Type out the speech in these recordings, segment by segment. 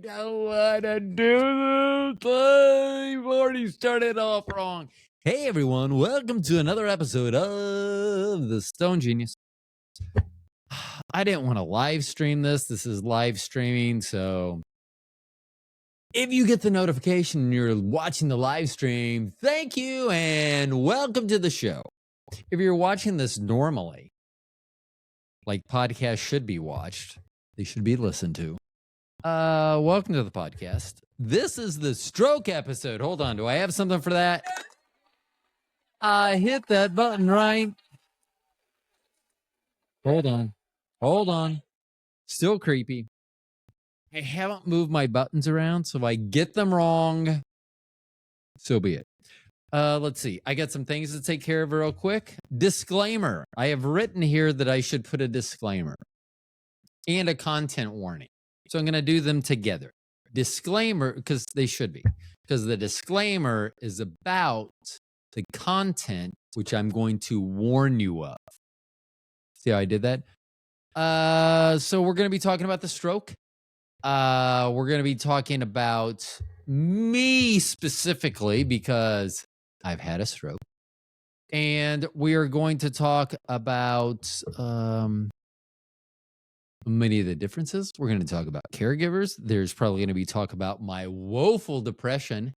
don't want to do this. I've already started off wrong. Hey, everyone. Welcome to another episode of The Stone Genius. I didn't want to live stream this. This is live streaming, so if you get the notification and you're watching the live stream, thank you and welcome to the show. If you're watching this normally, like podcasts should be watched, they should be listened to. Welcome to the podcast. This is the stroke episode. Hold on. Do I have something for that? I hit that button right. Hold on. Still creepy. I haven't moved my buttons around, so if I get them wrong, so be it. Let's see. I got some things to take care of real quick. Disclaimer. I have written here that I should put a disclaimer and a content warning. So I'm going to do them together. Disclaimer, because they should be. Because the disclaimer is about the content, which I'm going to warn you of. See how I did that? So we're going to be talking about the stroke. We're going to be talking about me specifically because I've had a stroke. And we are going to talk about many of the differences. We're going to talk about caregivers. There's probably going to be talk about my woeful depression.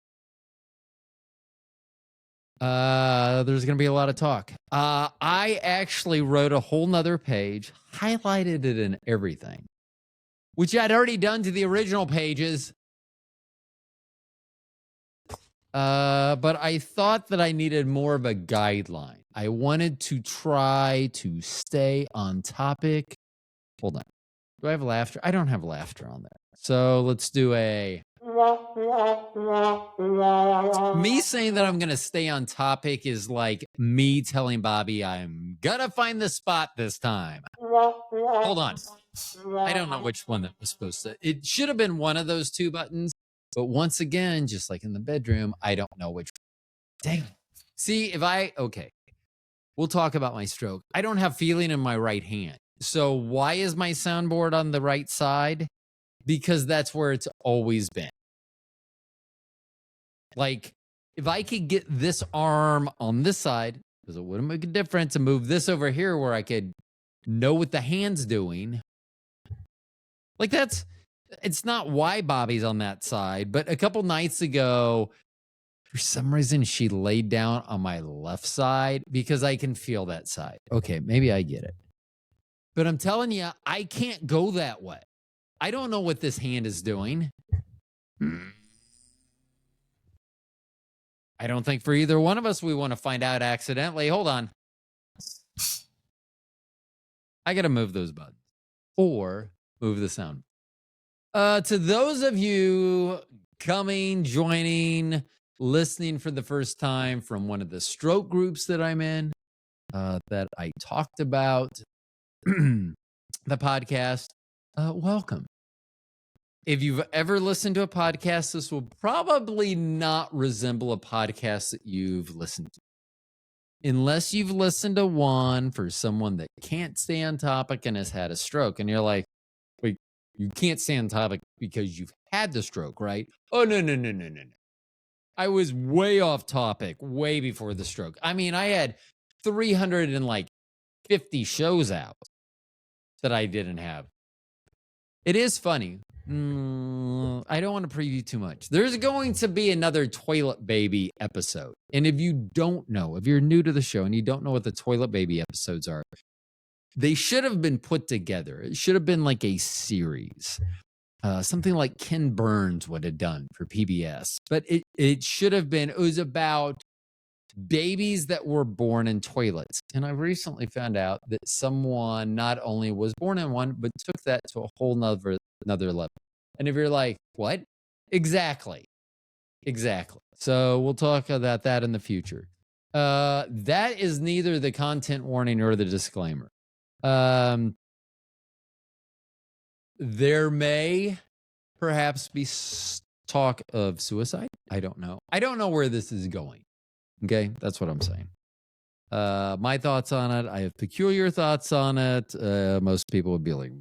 There's going to be a lot of talk. I actually wrote a whole nother page, highlighted it and everything, which I'd already done to the original pages. But I thought that I needed more of a guideline. I wanted to try to stay on topic. Hold on. Do I have laughter? I don't have laughter on there. So let's do a... Me saying that I'm going to stay on topic is like me telling Bobby I'm going to find the spot this time. Hold on. I don't know which one that was supposed to... It should have been one of those two buttons. But once again, just like in the bedroom, I don't know which. Dang. See, okay. We'll talk about my stroke. I don't have feeling in my right hand. So why is my soundboard on the right side? Because that's where it's always been. Like, if I could get this arm on this side, because it wouldn't make a difference, and move this over here where I could know what the hand's doing. Like, it's not why Bobby's on that side, but a couple nights ago, for some reason, she laid down on my left side because I can feel that side. Okay, maybe I get it. But I'm telling you, I can't go that way. I don't know what this hand is doing. I don't think for either one of us we want to find out accidentally. Hold on. I got to move those buttons or move the sound. To those of you coming, joining, listening for the first time from one of the stroke groups that I'm in, that I talked about, the podcast, welcome. If you've ever listened to a podcast, this will probably not resemble a podcast that you've listened to. Unless you've listened to one for someone that can't stay on topic and has had a stroke. And you're like, wait, you can't stay on topic because you've had the stroke, right? Oh, no. I was way off topic way before the stroke. I mean, I had 350 shows out that I didn't have. It is funny. I don't want to preview too much. There's going to be another Toilet Baby episode. And if you don't know, if you're new to the show and you don't know what the Toilet Baby episodes are, they should have been put together. It should have been like a series. Something like Ken Burns would have done for PBS. But it should have been, it was about babies that were born in toilets. And I recently found out that someone not only was born in one, but took that to a whole another level. And if you're like, what? Exactly. So we'll talk about that in the future. That is neither the content warning nor the disclaimer. There may perhaps be talk of suicide. I don't know. I don't know where this is going. Okay, that's what I'm saying. My thoughts on it. I have peculiar thoughts on it. Most people would be like,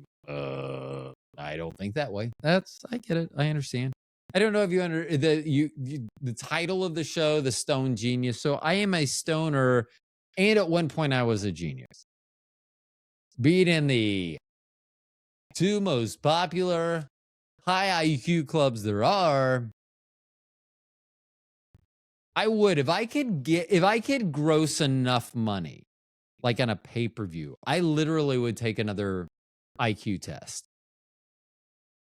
I don't think that way. I get it. I understand. I don't know if you the title of the show, The Stone Genius. So I am a stoner, and at one point I was a genius. Being in the two most popular high IQ clubs there are, I would if I could gross enough money, like on a pay-per-view, I literally would take another IQ test.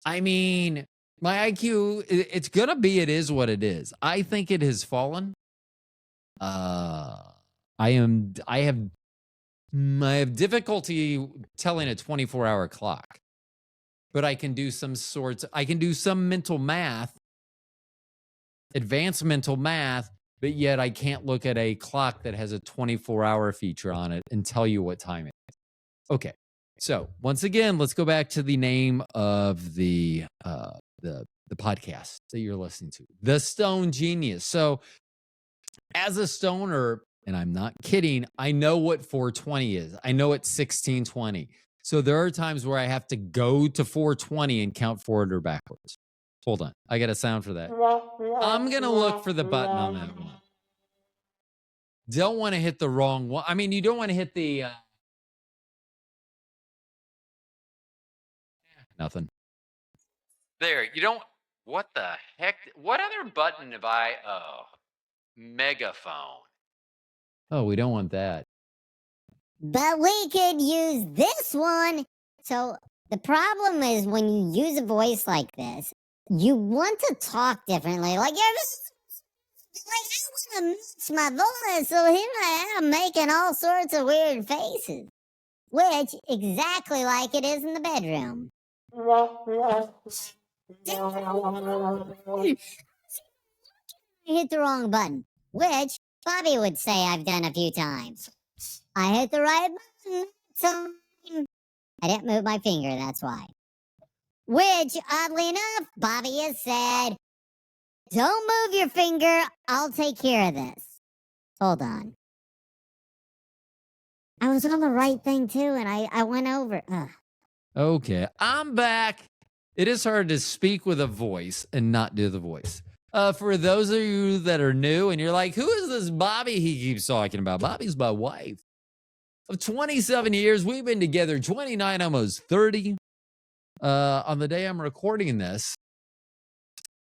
I mean, my IQ, it's gonna be, it is what it is. I think it has fallen. I have difficulty telling a 24-hour clock, but I can do some mental math, advanced mental math, but yet I can't look at a clock that has a 24-hour feature on it and tell you what time it is. Okay. So once again, let's go back to the name of the podcast that you're listening to, The Stone Genius. So as a stoner, and I'm not kidding, I know what 420 is. I know it's 1620. So there are times where I have to go to 420 and count forward or backwards. Hold on. I got a sound for that. I'm going to look for the button on that one. Don't want to hit the wrong one. I mean, you don't want to hit the... Nothing. There, you don't... What the heck? What other button have I... Oh, megaphone. Oh, we don't want that. But we could use this one. So the problem is when you use a voice like this, you want to talk differently. Like, I want to mix my voice, so here I am making all sorts of weird faces. Which, exactly like it is in the bedroom. Hit the wrong button, which Bobby would say I've done a few times. I hit the right button. So I didn't move my finger, that's why. Which, oddly enough, Bobby has said, don't move your finger, I'll take care of this. Hold on. I was on the right thing too, and I went over. Ugh. Okay, I'm back. It is hard to speak with a voice and not do the voice. For those of you that are new and you're like, who is this Bobby he keeps talking about? Bobby's my wife. Of 27 years, we've been together 29, almost 30. On the day I'm recording this,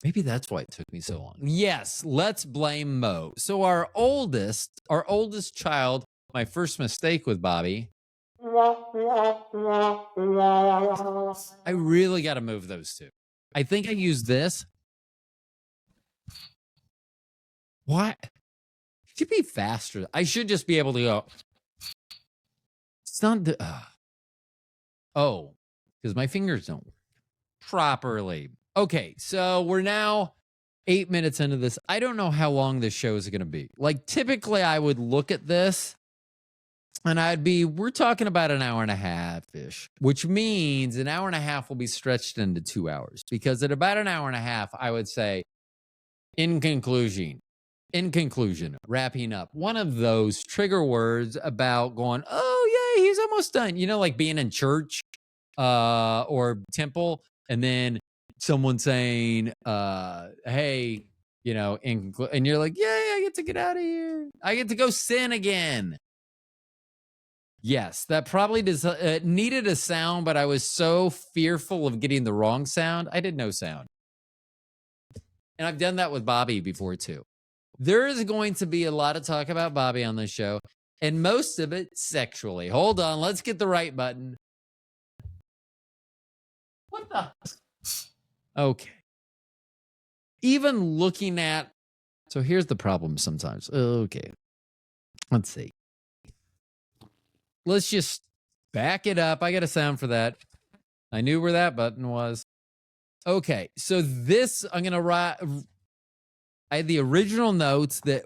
maybe that's why it took me so long. Yes, let's blame Mo. So our oldest child, my first mistake with Bobby. I really got to move those two. I think I used this. What? Should be faster. I should just be able to go. It's not the. Oh, because my fingers don't work properly. Okay, so we're now 8 minutes into this. I don't know how long this show is going to be. Like, typically, I would look at this and we're talking about an hour and a half-ish, which means an hour and a half will be stretched into 2 hours. Because at about an hour and a half, I would say, in conclusion, wrapping up, one of those trigger words about going, oh, yeah, he's almost done. You know, like being in church or temple, and then someone saying, hey, you know, and you're like, yeah, I get to get out of here. I get to go sin again. Yes, that probably needed a sound, but I was so fearful of getting the wrong sound. I did no sound. And I've done that with Bobby before, too. There is going to be a lot of talk about Bobby on this show, and most of it sexually. Hold on, let's get the right button. What the? Okay. Even looking at... So here's the problem sometimes. Okay. Let's see. Let's just back it up. I got a sound for that. I knew where that button was. Okay, so this, I'm going to write... I had the original notes that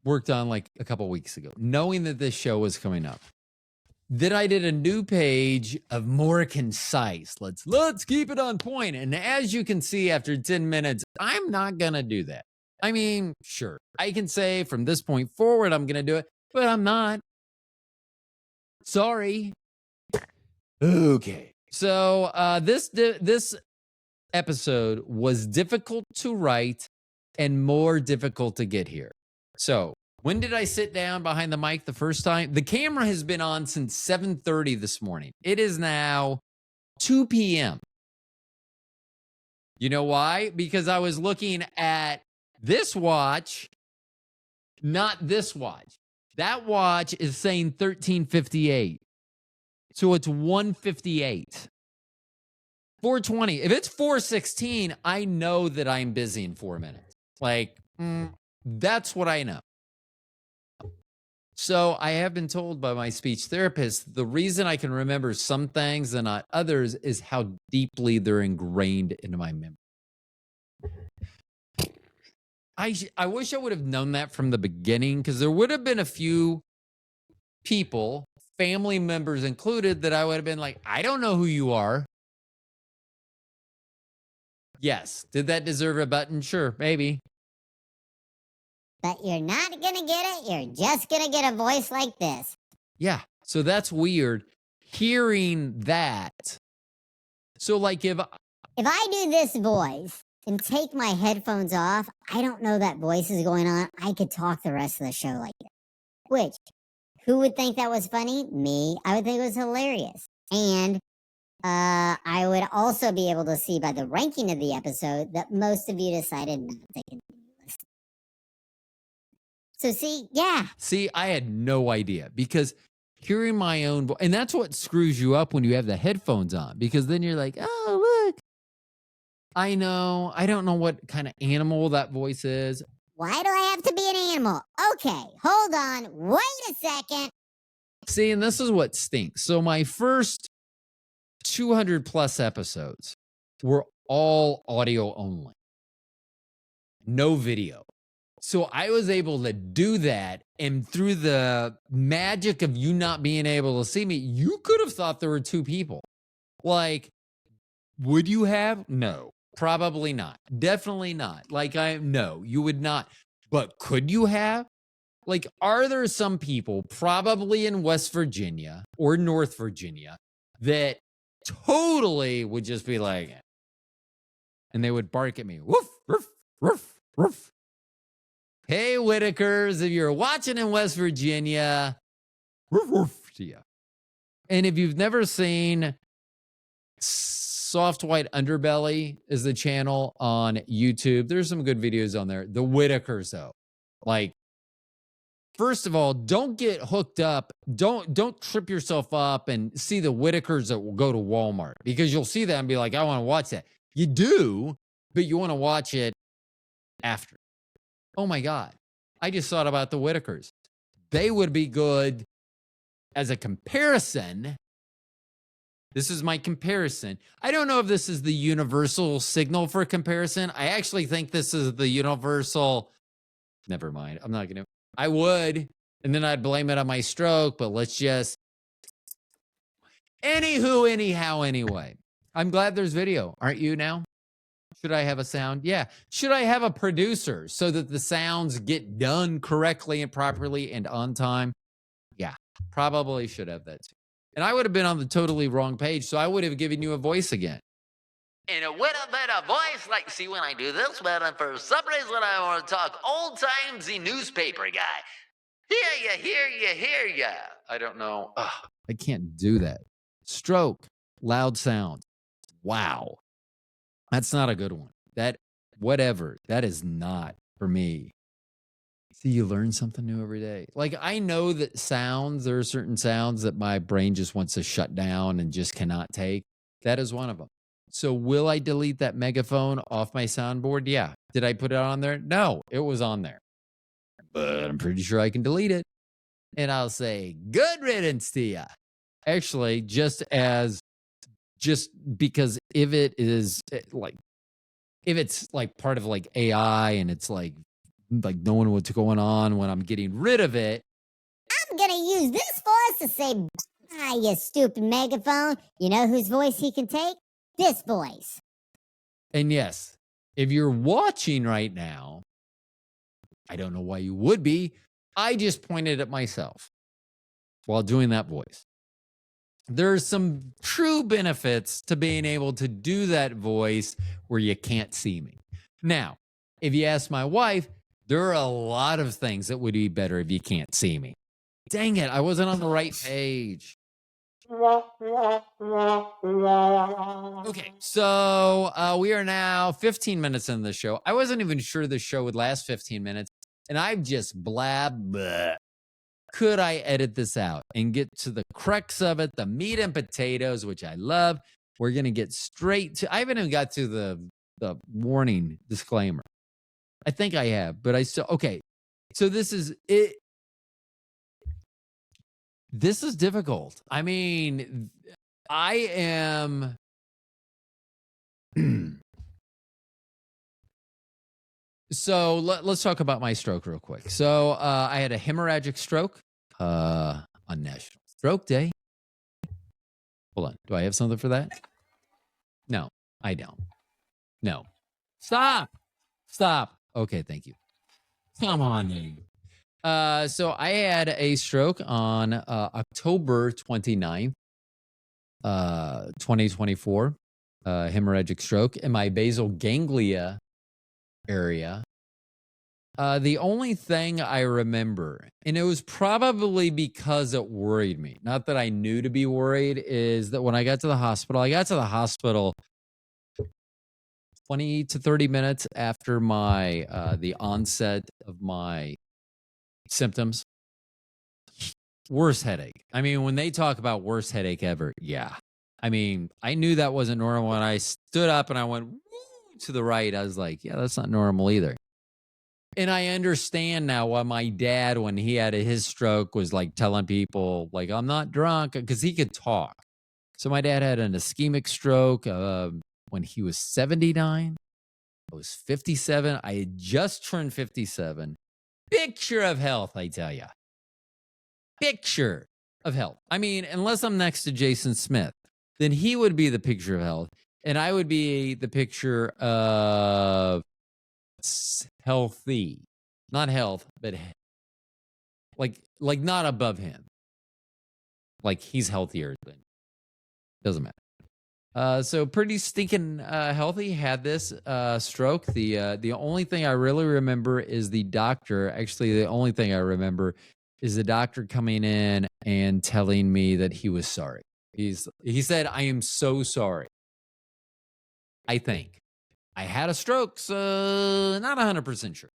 worked on like a couple weeks ago, knowing that this show was coming up. Then I did a new page of more concise. Let's keep it on point. And as you can see, after 10 minutes, I'm not going to do that. I mean, sure, I can say from this point forward, I'm going to do it, but I'm not. Sorry. Okay. So this episode was difficult to write and more difficult to get here. So when did I sit down behind the mic the first time? The camera has been on since 7:30 this morning. It is now 2 p.m. You know why? Because I was looking at this watch, not this watch. That watch is saying 13:58. So it's 1:58. 4:20. If it's 4:16, I know that I'm busy in 4 minutes. Like, that's what I know. So I have been told by my speech therapist, the reason I can remember some things and not others is how deeply they're ingrained into my memory. I wish I would have known that from the beginning, because there would have been a few people, family members included, that I would have been like, I don't know who you are. Yes. Did that deserve a button? Sure, maybe. But you're not going to get it. You're just going to get a voice like this. Yeah. So that's weird hearing that. So like if I do this voice and take my headphones off, I don't know that voice is going on. I could talk the rest of the show like that. Which, who would think that was funny? Me. I would think it was hilarious. And I would also be able to see by the ranking of the episode that most of you decided not to continue listening. So See, I had no idea, because hearing my own voice, and that's what screws you up when you have the headphones on, because then you're like, oh, look, I know, I don't know what kind of animal that voice is. Why do I have to be an animal? Okay, hold on, wait a second. See, and this is what stinks. So my first 200 plus episodes were all audio only, no video. So I was able to do that. And through the magic of you not being able to see me, you could have thought there were two people. Like, would you have? No, probably not. Definitely not. Like, no, you would not. But could you have? Like, are there some people, probably in West Virginia or North Virginia, that totally would just be like, and they would bark at me, woof, woof, woof, woof. Hey, Whitakers, if you're watching in West Virginia, woof, woof to you. And if you've never seen Soft White Underbelly is the channel on YouTube, there's some good videos on there. The Whitakers, though, like, first of all, don't get hooked up. Don't trip yourself up and see the Whitakers that will go to Walmart, because you'll see that and be like, I want to watch that. You do, but you want to watch it after. Oh my God. I just thought about the Whitakers. They would be good as a comparison. This is my comparison. I don't know if this is the universal signal for comparison. I actually think this is the universal. Never mind. I'm not going to. I would, and then I'd blame it on my stroke, but let's just. Anywho, anyhow, anyway. I'm glad there's video. Aren't you now? Should I have a sound? Yeah. Should I have a producer so that the sounds get done correctly and properly and on time? Yeah, probably should have that too. And I would have been on the totally wrong page, so I would have given you a voice again. And it would have been a voice like, see, when I do this, man, for some reason I want to talk old times, the newspaper guy. Hear ya. I don't know. Ugh. I can't do that. Stroke, loud sound. Wow. That's not a good one. That is not for me. See, you learn something new every day. Like, I know that there are certain sounds that my brain just wants to shut down and just cannot take. That is one of them. So will I delete that megaphone off my soundboard? Yeah. Did I put it on there? No, it was on there. But I'm pretty sure I can delete it. And I'll say, good riddance to ya. Actually, just because if it's like part of like AI and it's like knowing what's going on when I'm getting rid of it. I'm going to use this voice to say, ah, you stupid megaphone. You know whose voice he can take? This voice. And yes, if you're watching right now, I don't know why you would be. I just pointed at myself while doing that voice. there's some true benefits to being able to do that voice where you can't see me. Now, if you ask my wife, there are a lot of things that would be better if you can't see me. Dang it, I wasn't on the right page. Okay, so we are now 15 minutes into the show. I wasn't even sure the show would last 15 minutes, and I've just blabbed. Bleh. Could I edit this out and get to the crux of it, the meat and potatoes, which I love? We're going to get straight to, I haven't even got to the warning disclaimer. I think I have, but I still, okay. So this is it. This is difficult. I mean, I am. So let's talk about my stroke real quick. So I had a hemorrhagic stroke on National Stroke Day. Hold on. Do I have something for that? No, I don't. No. Stop. Okay, thank you. Come on, man. So I had a stroke on October 29th, 2024, hemorrhagic stroke in my basal ganglia area. The only thing I remember, and it was probably because it worried me, not that I knew to be worried, is that when I got to the hospital 20 to 30 minutes after my the onset of my symptoms. Worst headache. I mean, when they talk about worst headache ever, yeah. I mean, I knew that wasn't normal when I stood up and I went woo to the right. I was like, yeah, that's not normal either. And I understand now why my dad, when he had his stroke, was like telling people, like, I'm not drunk, because he could talk. So my dad had an ischemic stroke when he was 79. I was 57. I had just turned 57. Picture of health, I tell you. Picture of health. I mean, unless I'm next to Jason Smith, then he would be the picture of health. And I would be the picture of healthy. Not health, but like not above him. Like he's healthier than. Doesn't matter. So pretty stinking healthy. Had this stroke. The only thing I really remember is the doctor. Actually, the only thing I remember is the doctor coming in and telling me that he was sorry. He said, "I am so sorry." I think I had a stroke, so not 100% sure,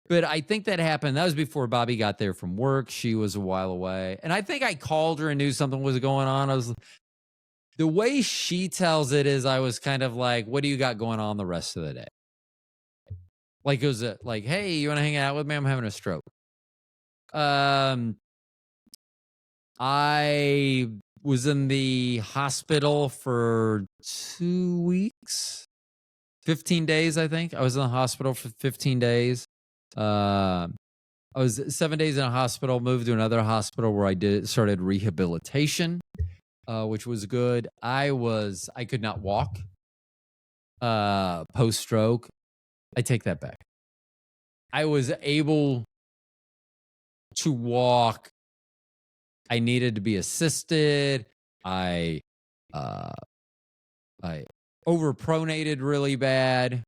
but I think that happened. That was before Bobby got there from work. She was a while away, and I think I called her and knew something was going on. The way she tells it is I was kind of like, what do you got going on the rest of the day? Like, it was like, hey, you want to hang out with me? I'm having a stroke. I was in the hospital for 2 weeks, 15 days, I think. I was in the hospital for 15 days. I was 7 days in a hospital, moved to another hospital where I started rehabilitation. Which was good. I could not walk post stroke. I take that back. I was able to walk. I needed to be assisted. I overpronated really bad. Is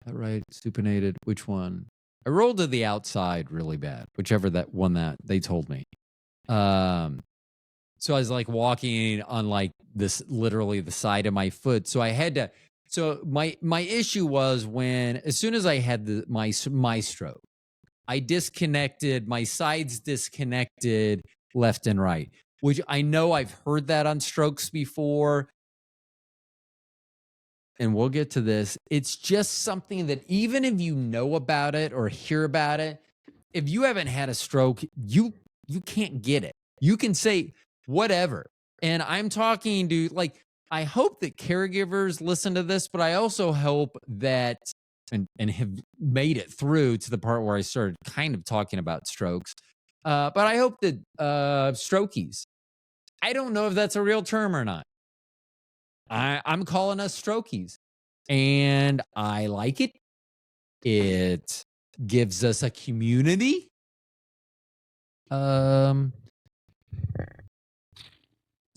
that right? Supinated. Which one? I rolled to the outside really bad. Whichever that one that they told me. So I was like walking on like this, literally the side of my foot. So I had to. So my issue was as soon as I had my stroke, I disconnected, my sides disconnected left and right, which I know I've heard that on strokes before. And we'll get to this. It's just something that even if you know about it or hear about it, if you haven't had a stroke, you can't get it. You can say whatever. And I'm talking to, like, I hope that caregivers listen to this, but I also hope that and have made it through to the part where I started kind of talking about strokes. But I hope that strokies, I don't know if that's a real term or not. I'm calling us strokies, and I like it. It gives us a community.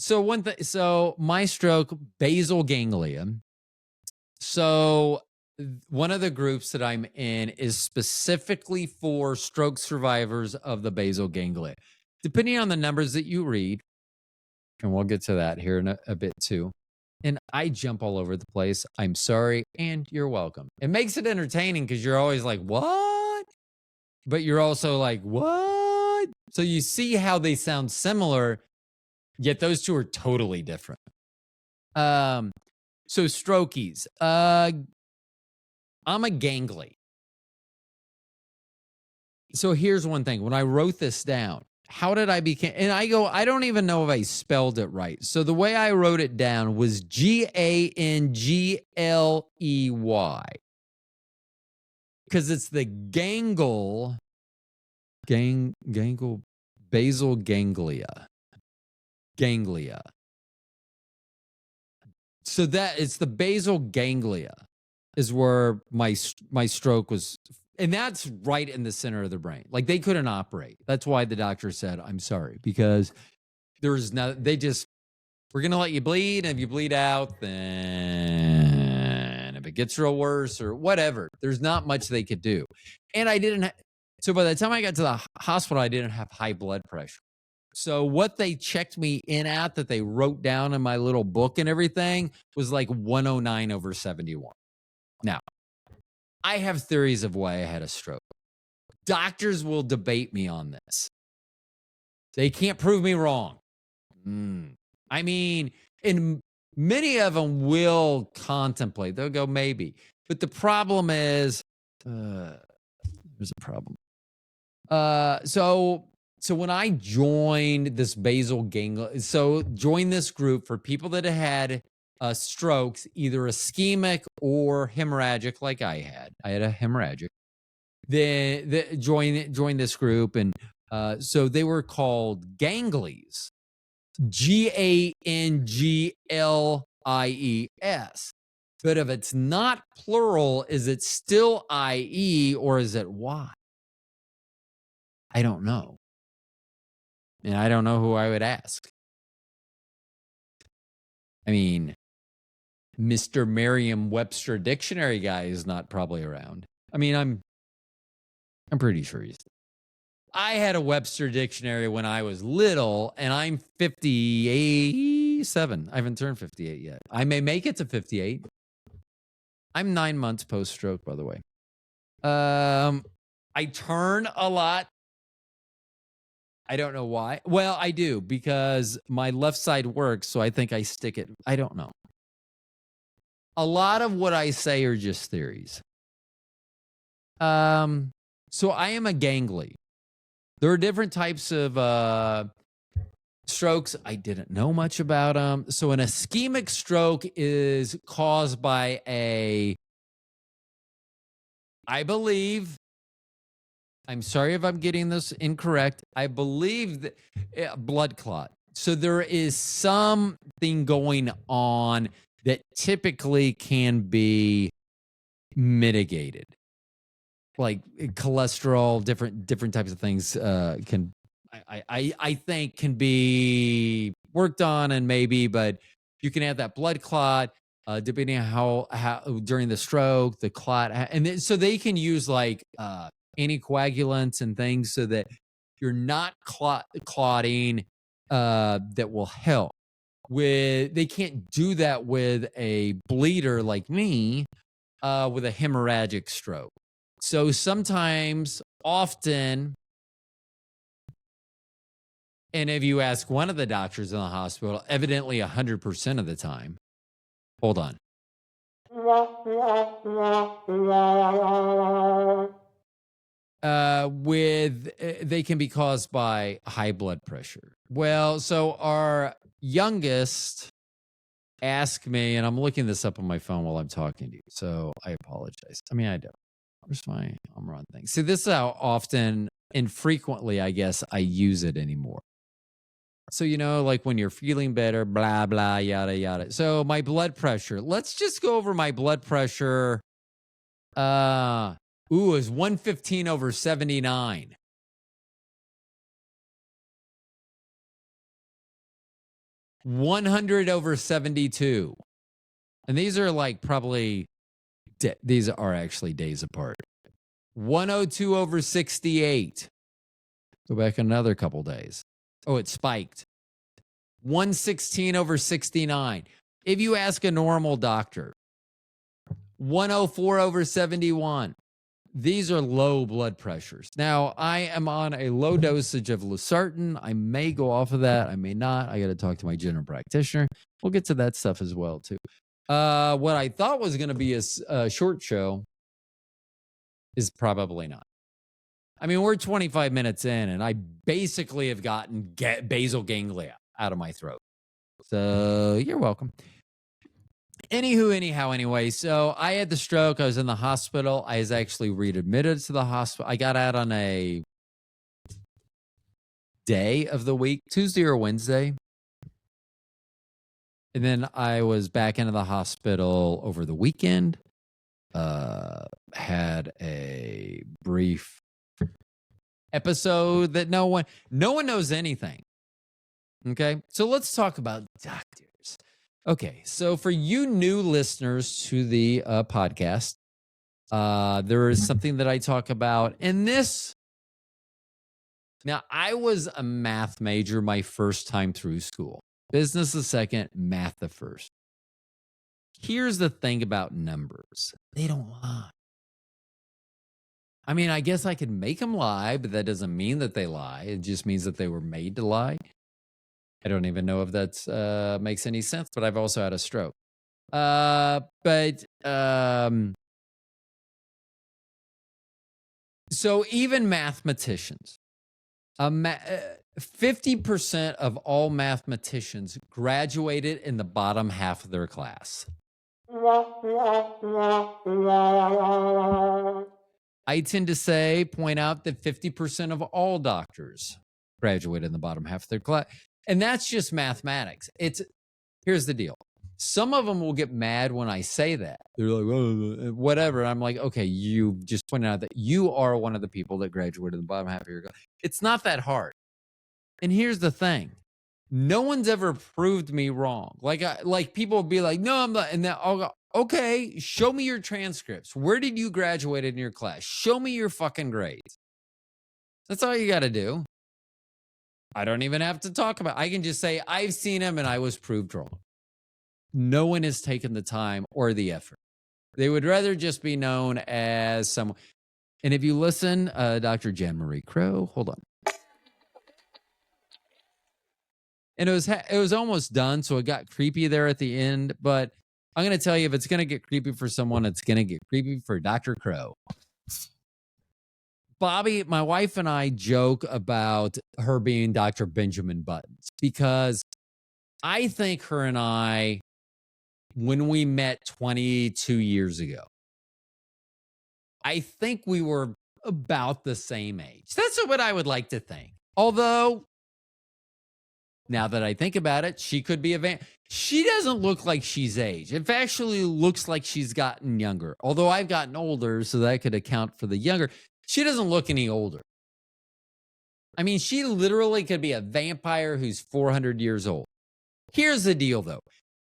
So my stroke, basal ganglia. So one of the groups that I'm in is specifically for stroke survivors of the basal ganglia. Depending on the numbers that you read, and we'll get to that here in a bit too. And I jump all over the place. I'm sorry, and you're welcome. It makes it entertaining because you're always like, what? But you're also like, what? So you see how they sound similar, yet those two are totally different. So strokies. I'm a gangly. So here's one thing. When I wrote this down, how did I become? And I don't even know if I spelled it right. So the way I wrote it down was Gangley, because it's the basal ganglia. So that it's the basal ganglia is where my stroke was. And that's right in the center of the brain. Like they couldn't operate. That's why the doctor said, I'm sorry, because there's no, we're going to let you bleed. And if you bleed out, then if it gets real worse or whatever, there's not much they could do. And so by the time I got to the hospital, I didn't have high blood pressure. So what they checked me in at that they wrote down in my little book and everything was like 109/71. Now, I have theories of why I had a stroke. Doctors will debate me on this. They can't prove me wrong. I mean, and many of them will contemplate. They'll go, maybe. But the problem is, there's a problem. So when I joined this basal ganglia, join this group for people that had strokes, either ischemic or hemorrhagic, like I had. I had a hemorrhagic. They join this group, and so they were called ganglies, Ganglies. But if it's not plural, is it still IE or is it Y? I don't know. And I don't know who I would ask. I mean, Mr. Merriam-Webster dictionary guy is not probably around. I mean, I'm pretty sure he's. I had a Webster dictionary when I was little, and I'm 57. I haven't turned 58 yet. I may make it to 58. I'm 9 months post-stroke, by the way. I turn a lot. I don't know why. Well, I do, because my left side works, so I think I stick it. I don't know. A lot of what I say are just theories. So I am a gangly. There are different types of strokes. I didn't know much about them. So an ischemic stroke is caused by I believe, I'm sorry if I'm getting this incorrect, I believe that blood clot. So there is something going on that typically can be mitigated. Like cholesterol, different types of things I think can be worked on, and maybe, but you can have that blood clot depending on how during the stroke the clot, and so they can use like anticoagulants and things so that you're not clotting. That will help. They can't do that with a bleeder like me with a hemorrhagic stroke. So sometimes, often, and if you ask one of the doctors in the hospital, evidently 100% of the time, hold on. They can be caused by high blood pressure. Well, so our youngest asked me, and I'm looking this up on my phone while I'm talking to you, so I apologize. I mean, I don't. Where's my on thing? See, this is how often and frequently, I guess, I use it anymore. So, like when you're feeling better, blah, blah, yada, yada. So my blood pressure, let's just go over my blood pressure. Is 115/79. 100 over 72. And these are like probably, these are actually days apart. 102 over 68. Go back another couple days. Oh, it spiked. 116 over 69. If you ask a normal doctor, 104 over 71. These are low blood pressures. Now, I am on a low dosage of losartan. I may go off of that. I may not. I got to talk to my general practitioner. We'll get to that stuff as well, too. What I thought was going to be a short show is probably not. I mean, we're 25 minutes in, and I basically have gotten basal ganglia out of my throat. So you're welcome. Anyway, so I had the stroke. I was in the hospital. I was actually readmitted to the hospital. I got out on a day of the week, Tuesday or Wednesday. And then I was back into the hospital over the weekend. Had a brief episode that no one knows anything. Okay, so let's talk about doctors. Okay, so for you new listeners to the podcast, there is something that I talk about in this. Now, I was a math major my first time through school. Business the second, math the first. Here's the thing about numbers. They don't lie. I mean, I guess I could make them lie, but that doesn't mean that they lie. It just means that they were made to lie. I don't even know if that makes any sense, but I've also had a stroke. So even mathematicians, 50% of all mathematicians graduated in the bottom half of their class. I tend to point out that 50% of all doctors graduate in the bottom half of their class. And that's just mathematics. Here's the deal. Some of them will get mad when I say that. They're like, oh, whatever. I'm like, okay, you just pointed out that you are one of the people that graduated in the bottom half of your class. It's not that hard. And here's the thing. No one's ever proved me wrong. Like people will be like, no, I'm not. And then I'll go, okay, show me your transcripts. Where did you graduate in your class? Show me your fucking grades. That's all you got to do. I don't even have to talk about it. I can just say, I've seen him and I was proved wrong. No one has taken the time or the effort. They would rather just be known as someone. And if you listen, Dr. Jan Marie Crow, hold on. And it was almost done, so it got creepy there at the end. But I'm going to tell you, if it's going to get creepy for someone, it's going to get creepy for Dr. Crow. Bobby, my wife and I joke about her being Dr. Benjamin Buttons because I think her and I, when we met 22 years ago, I think we were about the same age. That's what I would like to think. Although, now that I think about it, she could be she doesn't look like she's aged. It actually looks like she's gotten younger. Although I've gotten older, so that could account for the younger. She doesn't look any older. I mean, she literally could be a vampire who's 400 years old. Here's the deal, though.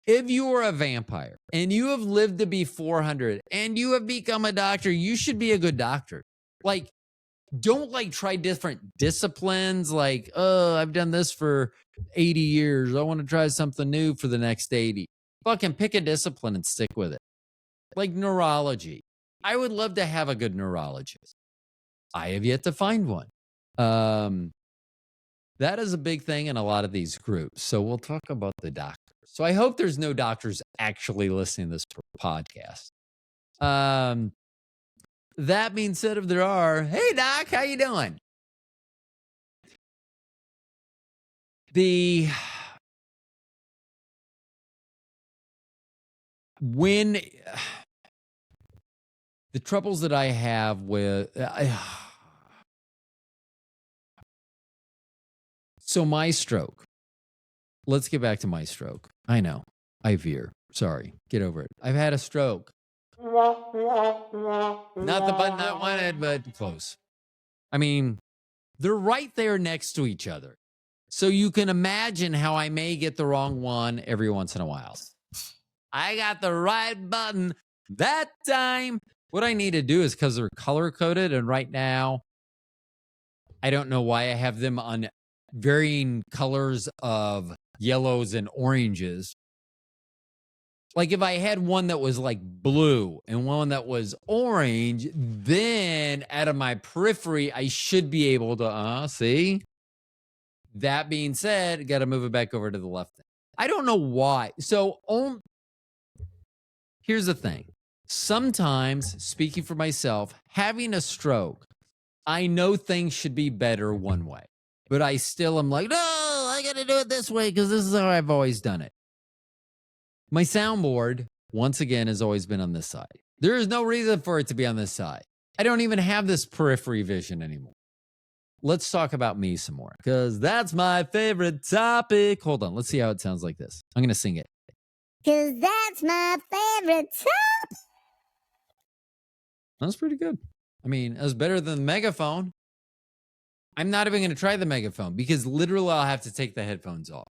If you are a vampire and you have lived to be 400 and you have become a doctor, you should be a good doctor. Like, don't try different disciplines. Like, oh, I've done this for 80 years. I want to try something new for the next 80. Fucking pick a discipline and stick with it. Like neurology. I would love to have a good neurologist. I have yet to find one. That is a big thing in a lot of these groups. So we'll talk about the doctors. So I hope there's no doctors actually listening to this podcast. That being said, if there are, hey doc, how you doing? The troubles that I have with so my stroke. Let's get back to my stroke. I know. I veer. Sorry. Get over it. I've had a stroke. Not the button I wanted, but close. I mean, they're right there next to each other. So you can imagine how I may get the wrong one every once in a while. I got the right button that time. What I need to do is, because they're color coded, and right now, I don't know why I have them on varying colors of yellows and oranges. Like if I had one that was like blue and one that was orange, then out of my periphery, I should be able to see. That being said, got to move it back over to the left. I don't know why. So here's the thing. Sometimes, speaking for myself, having a stroke, I know things should be better one way, but I still am like, no, I got to do it this way because this is how I've always done it. My soundboard, once again, has always been on this side. There is no reason for it to be on this side. I don't even have this periphery vision anymore. Let's talk about me some more because that's my favorite topic. Hold on. Let's see how it sounds like this. I'm going to sing it. Because that's my favorite topic. That's pretty good. I mean, it was better than the megaphone. I'm not even going to try the megaphone because literally I'll have to take the headphones off.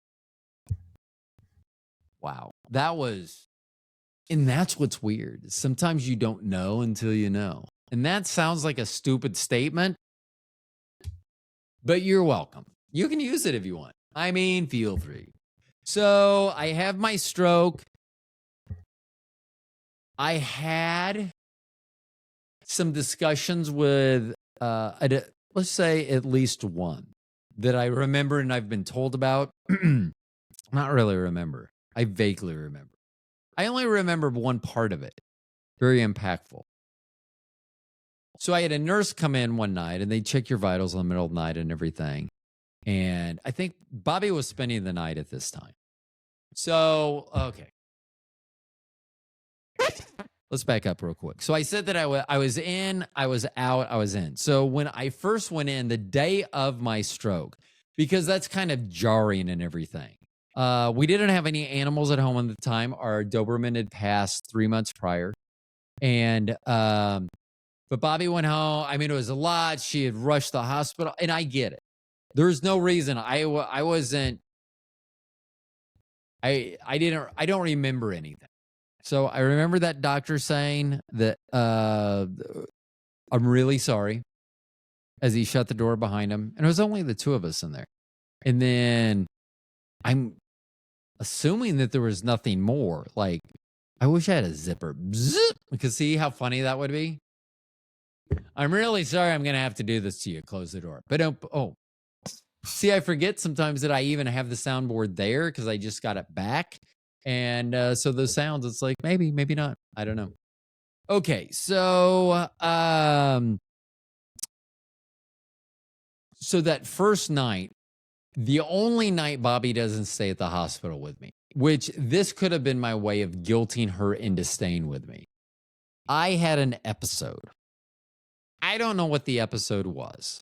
Wow. That was, and that's what's weird. Sometimes you don't know until you know. And that sounds like a stupid statement, but you're welcome. You can use it if you want. I mean, feel free. So I have my stroke. I had some discussions with, let's say at least one that I remember and I've been told about. Not really remember. I vaguely remember. I only remember one part of it. Very impactful. So I had a nurse come in one night and they check your vitals in the middle of the night and everything. And I think Bobby was spending the night at this time. So, okay. Let's back up real quick. So I said that I was in, I was out, I was in. So when I first went in the day of my stroke, because that's kind of jarring and everything. We didn't have any animals at home at the time. Our Doberman had passed 3 months prior. And, but Bobby went home. I mean, it was a lot. She had rushed to the hospital and I get it. There's no reason I don't remember anything. So I remember that doctor saying that, I'm really sorry as he shut the door behind him. And it was only the two of us in there. And then I'm assuming that there was nothing more. Like, I wish I had a zipper. Zip. Because see how funny that would be? I'm really sorry I'm going to have to do this to you. Close the door. But see, I forget sometimes that I even have the soundboard there because I just got it back. And so those sounds, it's like, maybe not. I don't know. Okay, so so that first night, the only night Bobby doesn't stay at the hospital with me, which this could have been my way of guilting her into staying with me. I had an episode. I don't know what the episode was.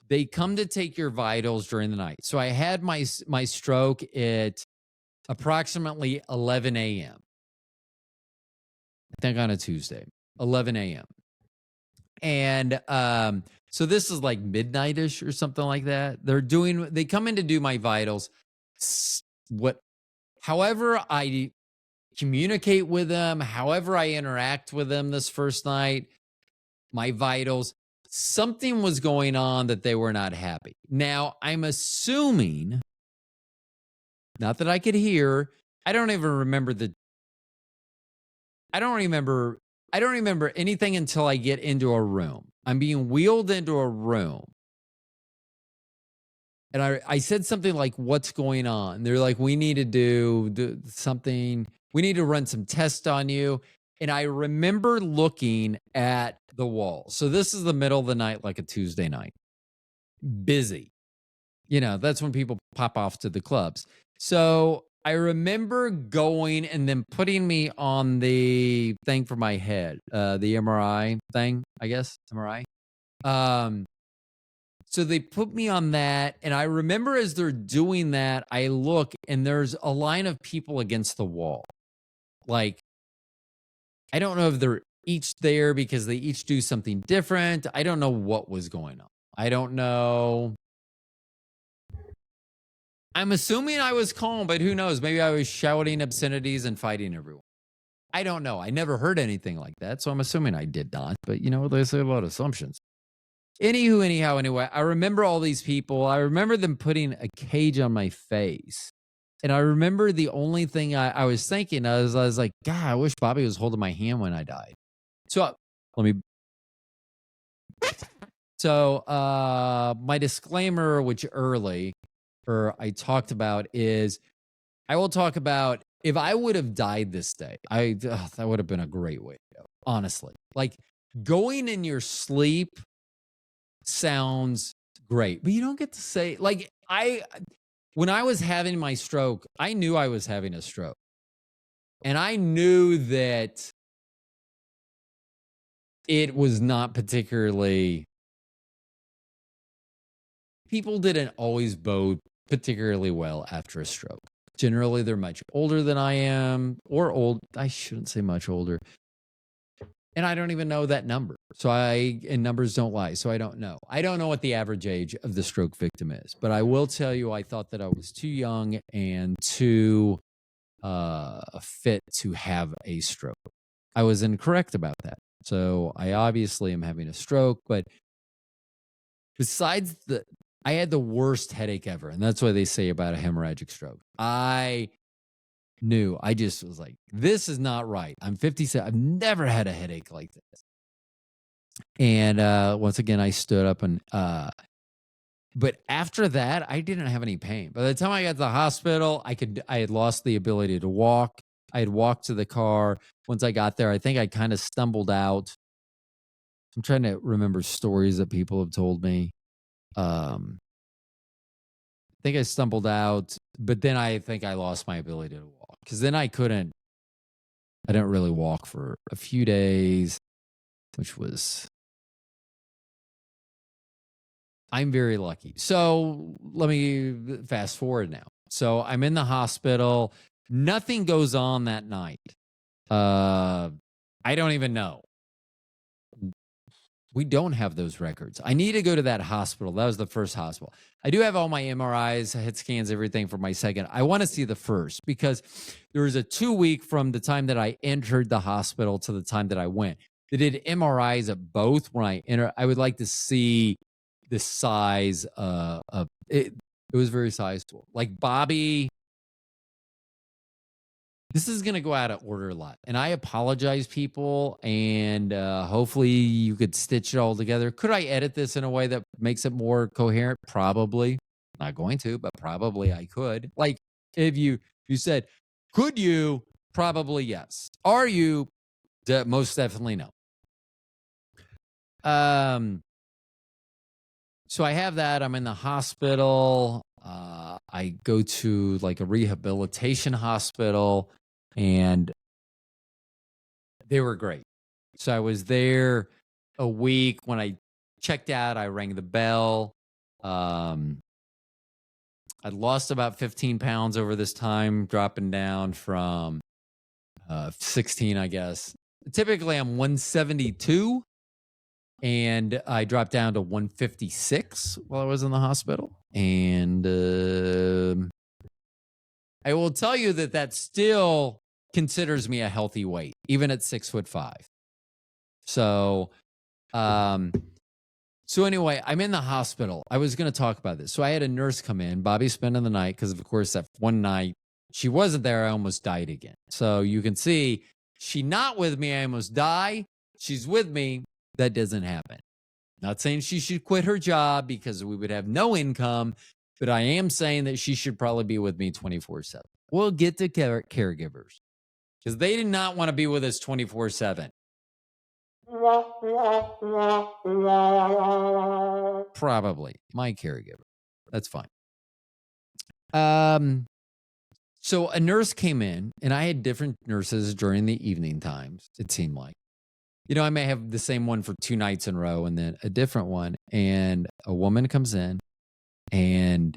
They come to take your vitals during the night. So I had my stroke at approximately 11 a.m. I think on a Tuesday, 11 a.m. And so this is like midnight-ish or something like that. They come in to do my vitals. However I communicate with them, however I interact with them this first night, my vitals, something was going on that they were not happy. Now, I'm assuming, not that I could hear, I don't remember anything until I get into a room. I'm being wheeled into a room. And I said something like, what's going on? They're like, we need to do something. We need to run some tests on you. And I remember looking at the wall. So this is the middle of the night, like a Tuesday night. Busy. You know, that's when people pop off to the clubs. So I remember going and then putting me on the thing for my head, the MRI thing, I guess, MRI. So they put me on that. And I remember as they're doing that, I look and there's a line of people against the wall. Like, I don't know if they're each there because they each do something different. I don't know what was going on. I don't know. I'm assuming I was calm, but who knows? Maybe I was shouting obscenities and fighting everyone. I don't know. I never heard anything like that, so I'm assuming I did not. But they say a lot of assumptions. Anywho, anyhow, anyway, I remember all these people. I remember them putting a cage on my face. And I remember the only thing I was thinking, I was like, God, I wish Bobby was holding my hand when I died. So let me. So my disclaimer, which I talked about, is I will talk about if I would have died this day. That would have been a great way to go. Honestly, like going in your sleep sounds great, but you don't get to say when I was having my stroke, I knew I was having a stroke. And I knew that it was not particularly, people didn't always bode particularly well after a stroke. Generally, they're much older than I am, I shouldn't say much older. And I don't even know that number. And numbers don't lie. So I don't know. I don't know what the average age of the stroke victim is. But I will tell you, I thought that I was too young and too fit to have a stroke. I was incorrect about that. So I obviously am having a stroke. But besides I had the worst headache ever. And that's what they say about a hemorrhagic stroke. I knew. I just was like, this is not right. I'm 57. I've never had a headache like this. And once again, I stood up and but after that, I didn't have any pain. By the time I got to the hospital, I had lost the ability to walk. I had walked to the car. Once I got there, I think I kind of stumbled out. I'm trying to remember stories that people have told me. I think I stumbled out, but then I think I lost my ability to walk because then I didn't really walk for a few days, which was, I'm very lucky. So let me fast forward now. So I'm in the hospital. Nothing goes on that night. I don't even know. We don't have those records. I need to go to that hospital. That was the first hospital. I do have all my MRIs, head scans, everything for my second. I want to see the first because there was a 2-week from the time that I entered the hospital to the time that I went. They did MRIs at both when I entered. I would like to see the size of it. It was very sizable. Like Bobby, this is going to go out of order a lot. And I apologize, people. And hopefully you could stitch it all together. Could I edit this in a way that makes it more coherent? Probably. Not going to, but probably I could. Like if you said, could you? Probably yes. Are you? Most definitely no. So I have that. I'm in the hospital. I go to like a rehabilitation hospital. And they were great. So I was there a week. When I checked out, I rang the bell. I'd lost about 15 pounds over this time, dropping down from 16, I guess. Typically, I'm 172, and I dropped down to 156 while I was in the hospital. And I will tell you that still considers me a healthy weight, even at 6'5". So, anyway, I'm in the hospital. I was going to talk about this. So I had a nurse come in, Bobby spending the night, because of course that one night she wasn't there. I almost died again. So you can see she not with me. I almost die. She's with me. That doesn't happen. Not saying she should quit her job because we would have no income, but I am saying that she should probably be with me 24/7. We'll get to caregivers because they did not want to be with us 24/7. Probably my caregiver. That's fine. So a nurse came in, and I had different nurses during the evening times, it seemed like. I may have the same one for 2 nights in a row and then a different one. And a woman comes in and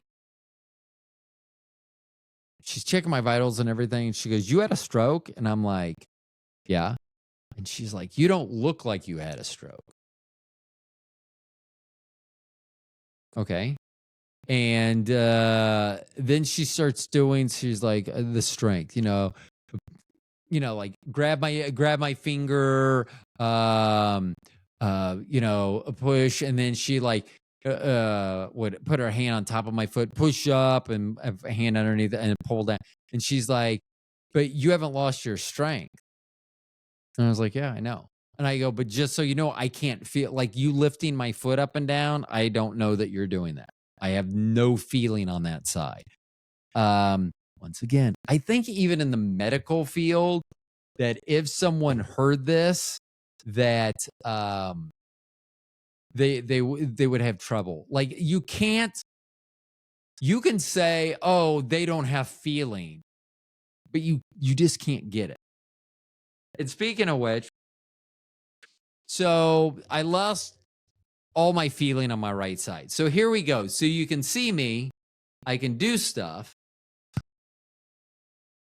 she's checking my vitals and everything. And she goes, "You had a stroke?" And I'm like, "Yeah." And she's like, "You don't look like you had a stroke." Okay. And then she starts doing, she's like, the strength, like grab my finger, push, and then she like would put her hand on top of my foot, push up, and have a hand underneath it and pull down. And she's like, but you haven't lost your strength. And I was like, yeah, I know. And I go, but just so you know, I can't feel like you lifting my foot up and down. I don't know that you're doing that. I have no feeling on that side. Once again, I think even in the medical field, that if someone heard this, that they would have trouble. Like you can say, oh, they don't have feeling, but you just can't get it. And speaking of which, so I lost all my feeling on my right side. So here we go. So you can see me. I can do stuff.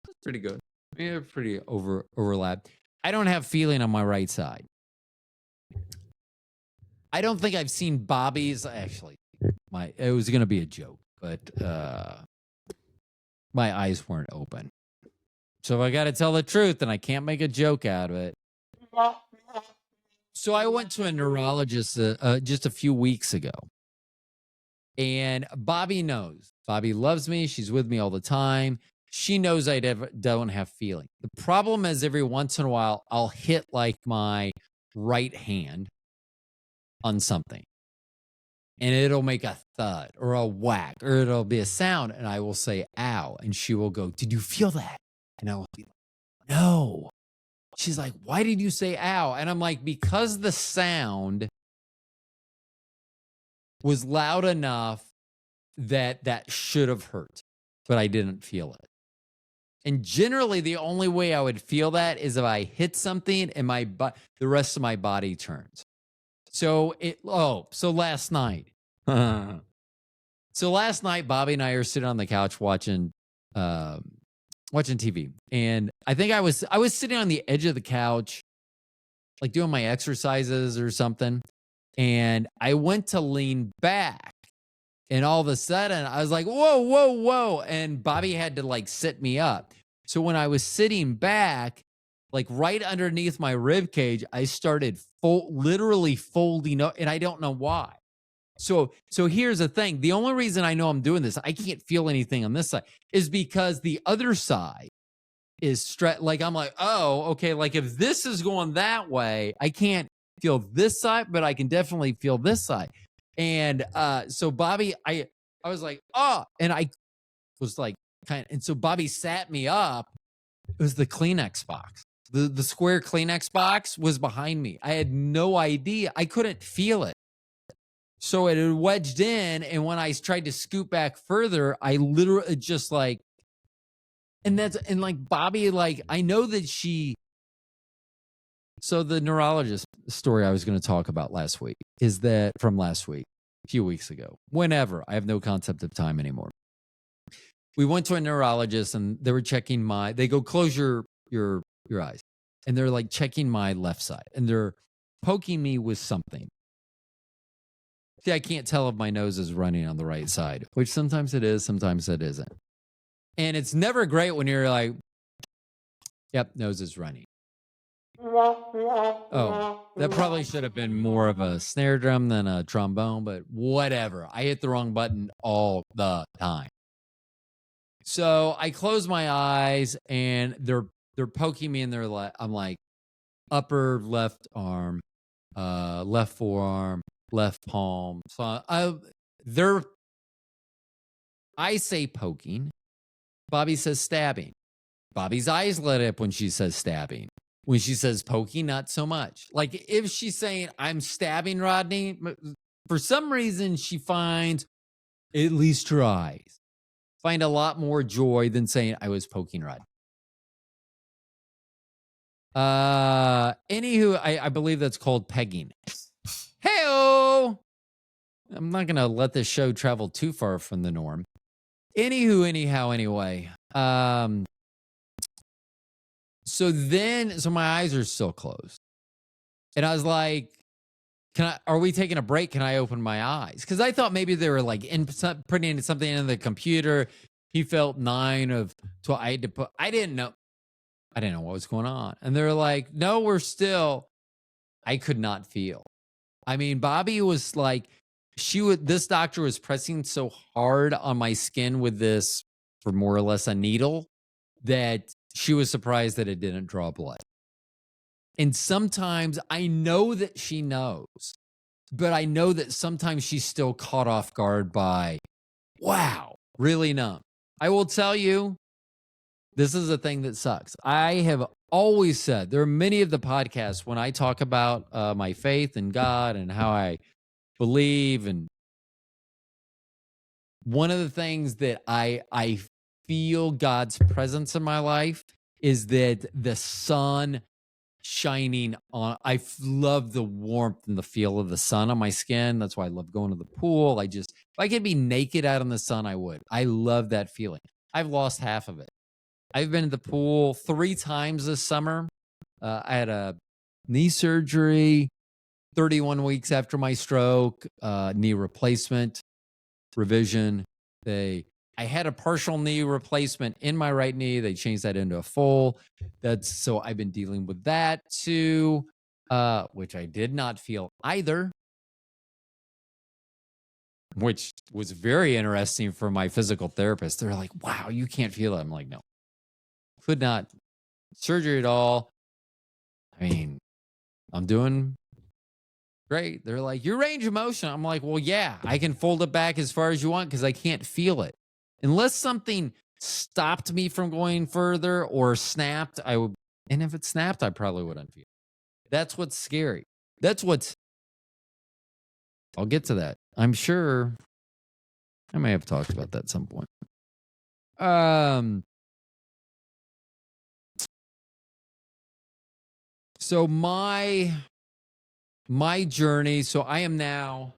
That's pretty good. Yeah, pretty overlap. I don't have feeling on my right side. I don't think I've seen Bobby's. Actually, it was going to be a joke, but my eyes weren't open. So I got to tell the truth, and I can't make a joke out of it. So I went to a neurologist just a few weeks ago. And Bobby knows. Bobby loves me. She's with me all the time. She knows I don't have feeling. The problem is every once in a while, I'll hit like my right hand on something. And it'll make a thud or a whack or it'll be a sound. And I will say, ow. And she will go, did you feel that? And I will be like, no. She's like, why did you say ow? And I'm like, because the sound was loud enough that should have hurt, but I didn't feel it. And generally, the only way I would feel that is if I hit something and the rest of my body turns. So last night. So last night, Bobby and I are sitting on the couch watching TV. And I think I was sitting on the edge of the couch, like doing my exercises or something. And I went to lean back. And all of a sudden, I was like, whoa, whoa, whoa. And Bobby had to like sit me up. So when I was sitting back, like right underneath my rib cage, I started literally folding up. And I don't know why. So here's the thing. The only reason I know I'm doing this, I can't feel anything on this side, is because the other side is like, I'm like, oh, okay. Like if this is going that way, I can't feel this side, but I can definitely feel this side. And so Bobby, I was like, oh, and I was like, and so Bobby sat me up. It was the Kleenex box. The square Kleenex box was behind me. I had no idea. I couldn't feel it. So it had wedged in. And when I tried to scoot back further, I literally just like, and like Bobby, like, I know that so the neurologist story I was going to talk about last week is that from last week, a few weeks ago, whenever. I have no concept of time anymore. We went to a neurologist and they were checking they go, close your eyes. And they're like checking my left side and they're poking me with something. See, I can't tell if my nose is running on the right side, which sometimes it is, sometimes it isn't. And it's never great when you're like, yep, nose is running. Oh, that probably should have been more of a snare drum than a trombone, but whatever. I hit the wrong button all the time. So I close my eyes and they're poking me in their I'm like upper left arm, left forearm, left palm. So I say poking. Bobby says stabbing. Bobby's eyes lit up when she says stabbing. When she says poking, not so much. Like if she's saying I'm stabbing Rodney, for some reason she finds, at least her eyes, find a lot more joy than saying I was poking Rodney. Anywho, I believe that's called pegging. Hey-o! I'm not going to let this show travel too far from the norm. Anyway. So my eyes are still closed. And I was like, are we taking a break? Can I open my eyes? Because I thought maybe they were like putting something in the computer. He felt 9 of 12. I didn't know what was going on. And they're like, no, we're still, I could not feel. I mean, Bobby was like, this doctor was pressing so hard on my skin with this, for more or less a needle, that she was surprised that it didn't draw blood. And sometimes I know that she knows, but I know that sometimes she's still caught off guard by, wow, really numb. I will tell you, this is a thing that sucks. I have always said, there are many of the podcasts when I talk about my faith in God and how I believe, and one of the things that I feel God's presence in my life is that the sun shining on, love the warmth and the feel of the sun on my skin. That's why I love going to the pool. If I could be naked out in the sun, I would. I love that feeling. I've lost half of it. I've been to the pool 3 times this summer. I had a knee surgery 31 weeks after my stroke, knee replacement, revision. I had a partial knee replacement in my right knee. They changed that into a full. So I've been dealing with that too, which I did not feel either, which was very interesting for my physical therapist. They're like, wow, you can't feel it. I'm like, no, could not. Surgery at all. I mean, I'm doing great. They're like, your range of motion. I'm like, well, yeah, I can fold it back as far as you want because I can't feel it. Unless something stopped me from going further or snapped, I would. And if it snapped, I probably wouldn't feel it. That's what's scary. I'll get to that. I'm sure I may have talked about that at some point. So my journey, so I am now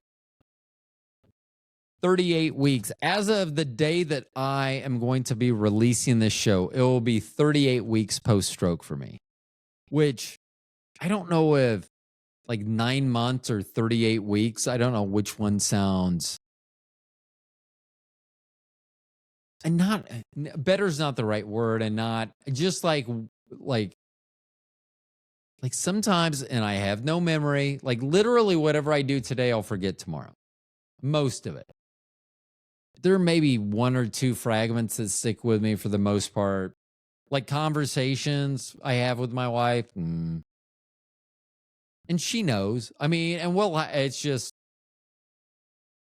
38 weeks. As of the day that I am going to be releasing this show, it will be 38 weeks post-stroke for me, which I don't know if like 9 months or 38 weeks. I don't know which one sounds. And not better is not the right word, and not just like sometimes, and I have no memory, like literally whatever I do today, I'll forget tomorrow. Most of it. There may be 1 or 2 fragments that stick with me for the most part, like conversations I have with my wife. And she knows. I mean, and it's just,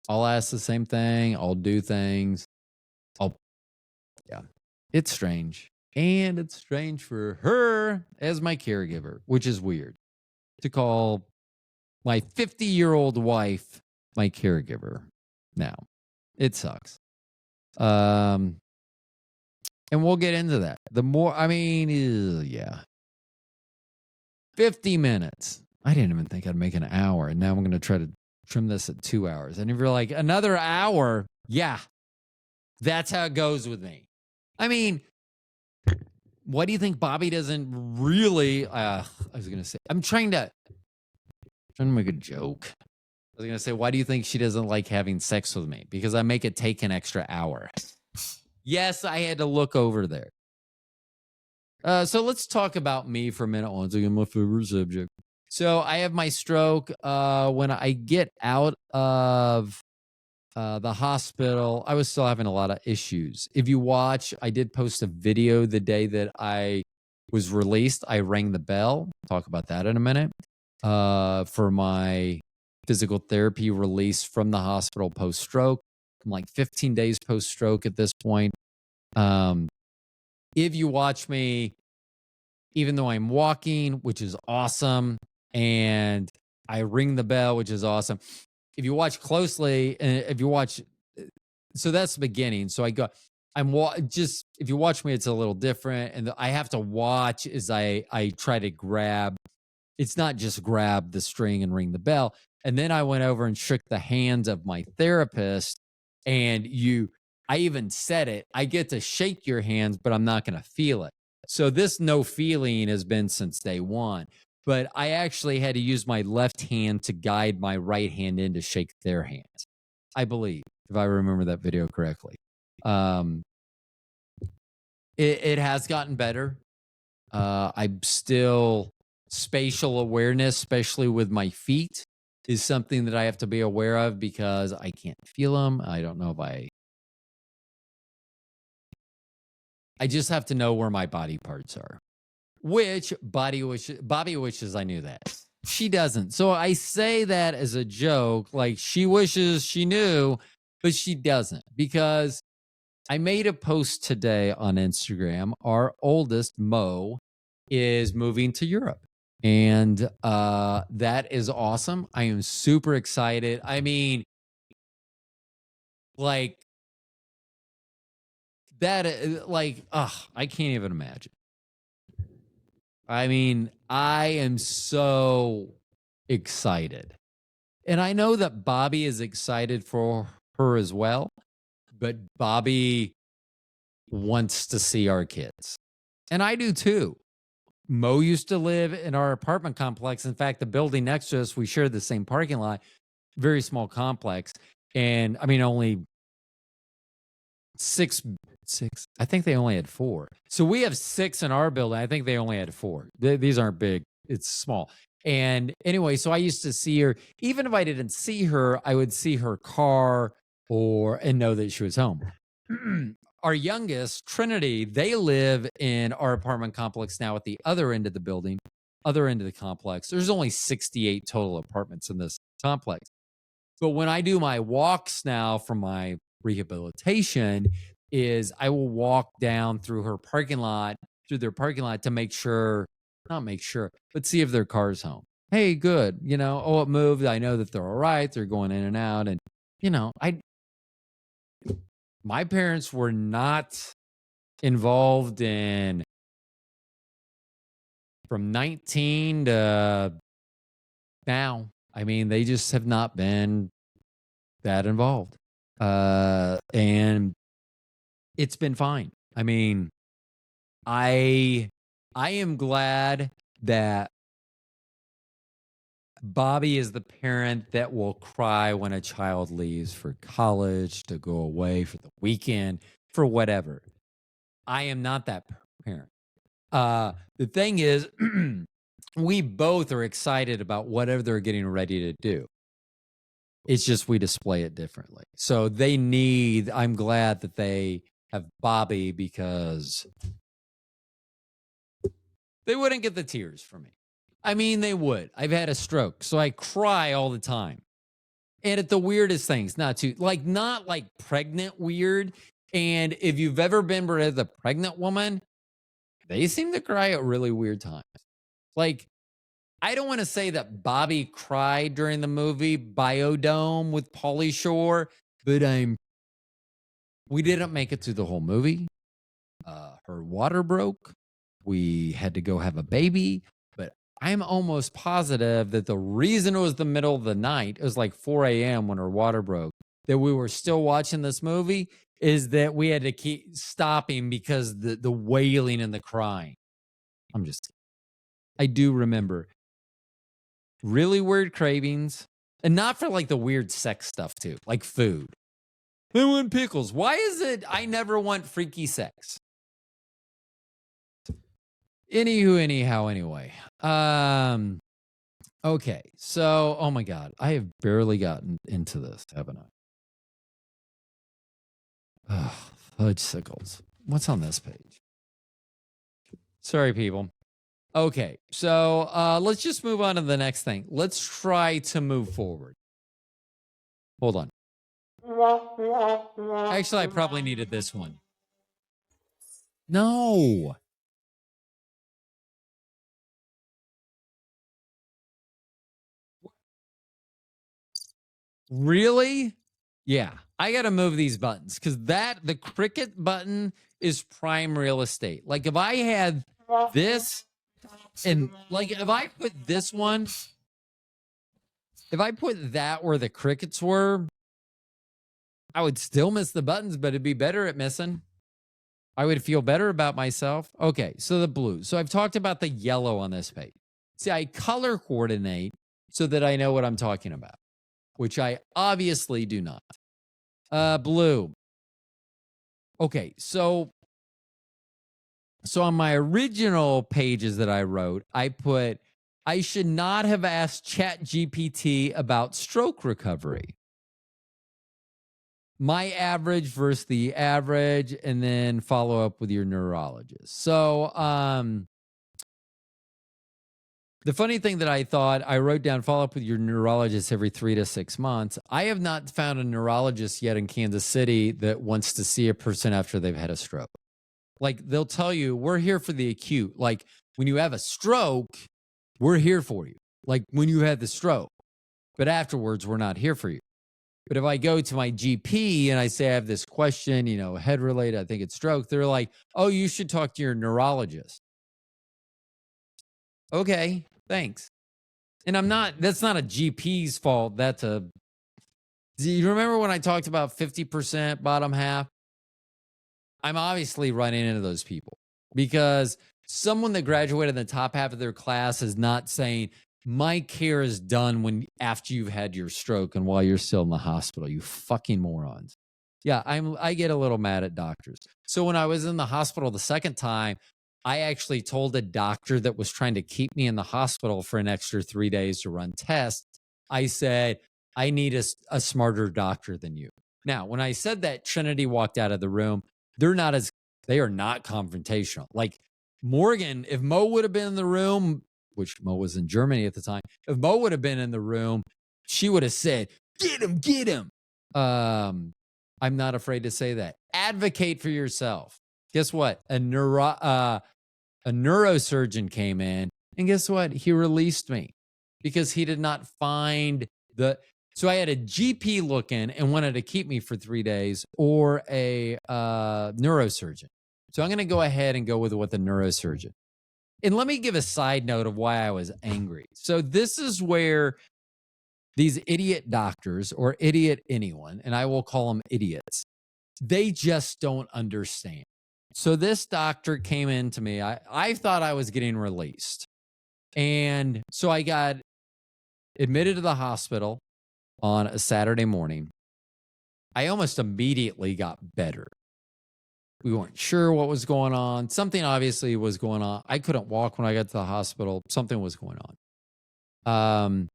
I'll ask the same thing. I'll do things. Yeah, it's strange. And it's strange for her as my caregiver, which is weird to call my 50-year-old wife my caregiver now. It sucks. And we'll get into that. Yeah. 50 minutes. I didn't even think I'd make an hour. And now I'm going to try to trim this at 2 hours. And if you're like, another hour, yeah, that's how it goes with me. I mean, what do you think Bobby doesn't really, I was going to say, I'm trying to make a joke. I was going to say, why do you think she doesn't like having sex with me? Because I make it take an extra hour. Yes, I had to look over there. So let's talk about me for a minute. Once again, my favorite subject. So I have my stroke. When I get out of the hospital, I was still having a lot of issues. If you watch, I did post a video the day that I was released. I rang the bell. Talk about that in a minute. For my physical therapy release from the hospital post-stroke. I'm like 15 days post-stroke at this point. If you watch me, even though I'm walking, which is awesome, and I ring the bell, which is awesome. If you watch closely, so that's the beginning. So if you watch me, it's a little different. And I have to watch as I try to grab. It's not just grab the string and ring the bell. And then I went over and shook the hands of my therapist, and I even said it, I get to shake your hands, but I'm not going to feel it. So this no feeling has been since day one. but I actually had to use my left hand to guide my right hand in to shake their hands. I believe, if I remember that video correctly. It has gotten better. I'm still spatial awareness, especially with my feet, is something that I have to be aware of because I can't feel them. I don't know if I just have to know where my body parts are. Which Bobby wishes I knew that. She doesn't. So I say that as a joke, like she wishes she knew, but she doesn't, because I made a post today on Instagram. Our oldest, Mo, is moving to Europe. And that is awesome. I am super excited. I mean, like that, I can't even imagine. I mean, I am so excited. And I know that Bobby is excited for her as well, but Bobby wants to see our kids. And I do too. Mo used to live in our apartment complex. In fact, the building next to us, we shared the same parking lot, very small complex. And I mean, only six. I think they only had 4. So we have 6 in our building. I think they only had 4. These aren't big. It's small. And anyway, so I used to see her. Even if I didn't see her, I would see her car and know that she was home. Our youngest, Trinity, they live in our apartment complex now at the other end of the building, other end of the complex. There's only 68 total apartments in this complex. But when I do my walks now from my rehabilitation, is I will walk down through their parking lot to make sure, not make sure, but see if their car's home. Hey, good. It moved. I know that they're all right. They're going in and out. And, my parents were not involved in from 19 to now. I mean, they just have not been that involved. And it's been fine. I mean, I am glad that Bobby is the parent that will cry when a child leaves for college, to go away for the weekend, for whatever. I am not that parent. The thing is, we both are excited about whatever they're getting ready to do. It's just we display it differently. So I'm glad that they have Bobby, because they wouldn't get the tears from me. I mean, they would. I've had a stroke, so I cry all the time. And at the weirdest things, not like pregnant weird. And if you've ever been with a pregnant woman, they seem to cry at really weird times. Like, I don't want to say that Bobby cried during the movie Biodome with Pauly Shore, but we didn't make it through the whole movie. Her water broke. We had to go have a baby. But I'm almost positive that the reason it was the middle of the night, it was like 4 a.m. when her water broke, that we were still watching this movie, is that we had to keep stopping because the wailing and the crying. I do remember really weird cravings, and not for like the weird sex stuff too, like food. I want pickles. Why is it I never want freaky sex? Anyway. Okay, so, oh my God, I have barely gotten into this, haven't I? Fudgesicles. What's on this page? Sorry, people. Okay, so let's just move on to the next thing. Let's try to move forward. Hold on. Actually, I probably needed this one. No. Really? Yeah, I got to move these buttons, because the cricket button is prime real estate. Like, if I had this, and like if I put this one, if I put that where the crickets were, I would still miss the buttons, but it'd be better at missing. I would feel better about myself. Okay, so the blue. So I've talked about the yellow on this page. See, I color coordinate so that I know what I'm talking about, which I obviously do not. Blue. Okay, so on my original pages that I wrote, I put, I should not have asked ChatGPT about stroke recovery. My average versus the average, and then follow up with your neurologist. So, the funny thing that I thought, I wrote down, follow up with your neurologist every 3 to 6 months. I have not found a neurologist yet in Kansas City that wants to see a person after they've had a stroke. Like, they'll tell you, we're here for the acute. Like, when you have a stroke, we're here for you. Like, when you had the stroke. But afterwards, we're not here for you. But if I go to my GP and I say I have this question, head related, I think it's stroke, they're like, oh, you should talk to your neurologist. Okay, thanks. And that's not a GP's fault. Do you remember when I talked about 50% bottom half? I'm obviously running into those people because someone that graduated in the top half of their class is not saying, my care is done after you've had your stroke and while you're still in the hospital, you fucking morons. Yeah, I get a little mad at doctors. So when I was in the hospital the second time, I actually told a doctor that was trying to keep me in the hospital for an extra 3 days to run tests. I said, I need a smarter doctor than you. Now, when I said that, Trinity walked out of the room. They are not confrontational. Like Morgan, if Mo would have been in the room, which Mo was in Germany at the time, if Mo would have been in the room, she would have said, get him. I'm not afraid to say that. Advocate for yourself. Guess what? A neurosurgeon came in, and guess what? He released me because he did not find so I had a GP look in and wanted to keep me for 3 days, or a neurosurgeon. So I'm going to go ahead and go with what the neurosurgeon. And let me give a side note of why I was angry. So this is where these idiot doctors, or idiot anyone, and I will call them idiots, they just don't understand. So this doctor came in to me. I thought I was getting released. And so I got admitted to the hospital on a Saturday morning. I almost immediately got better. We weren't sure what was going on. Something obviously was going on. I couldn't walk when I got to the hospital. Something was going on.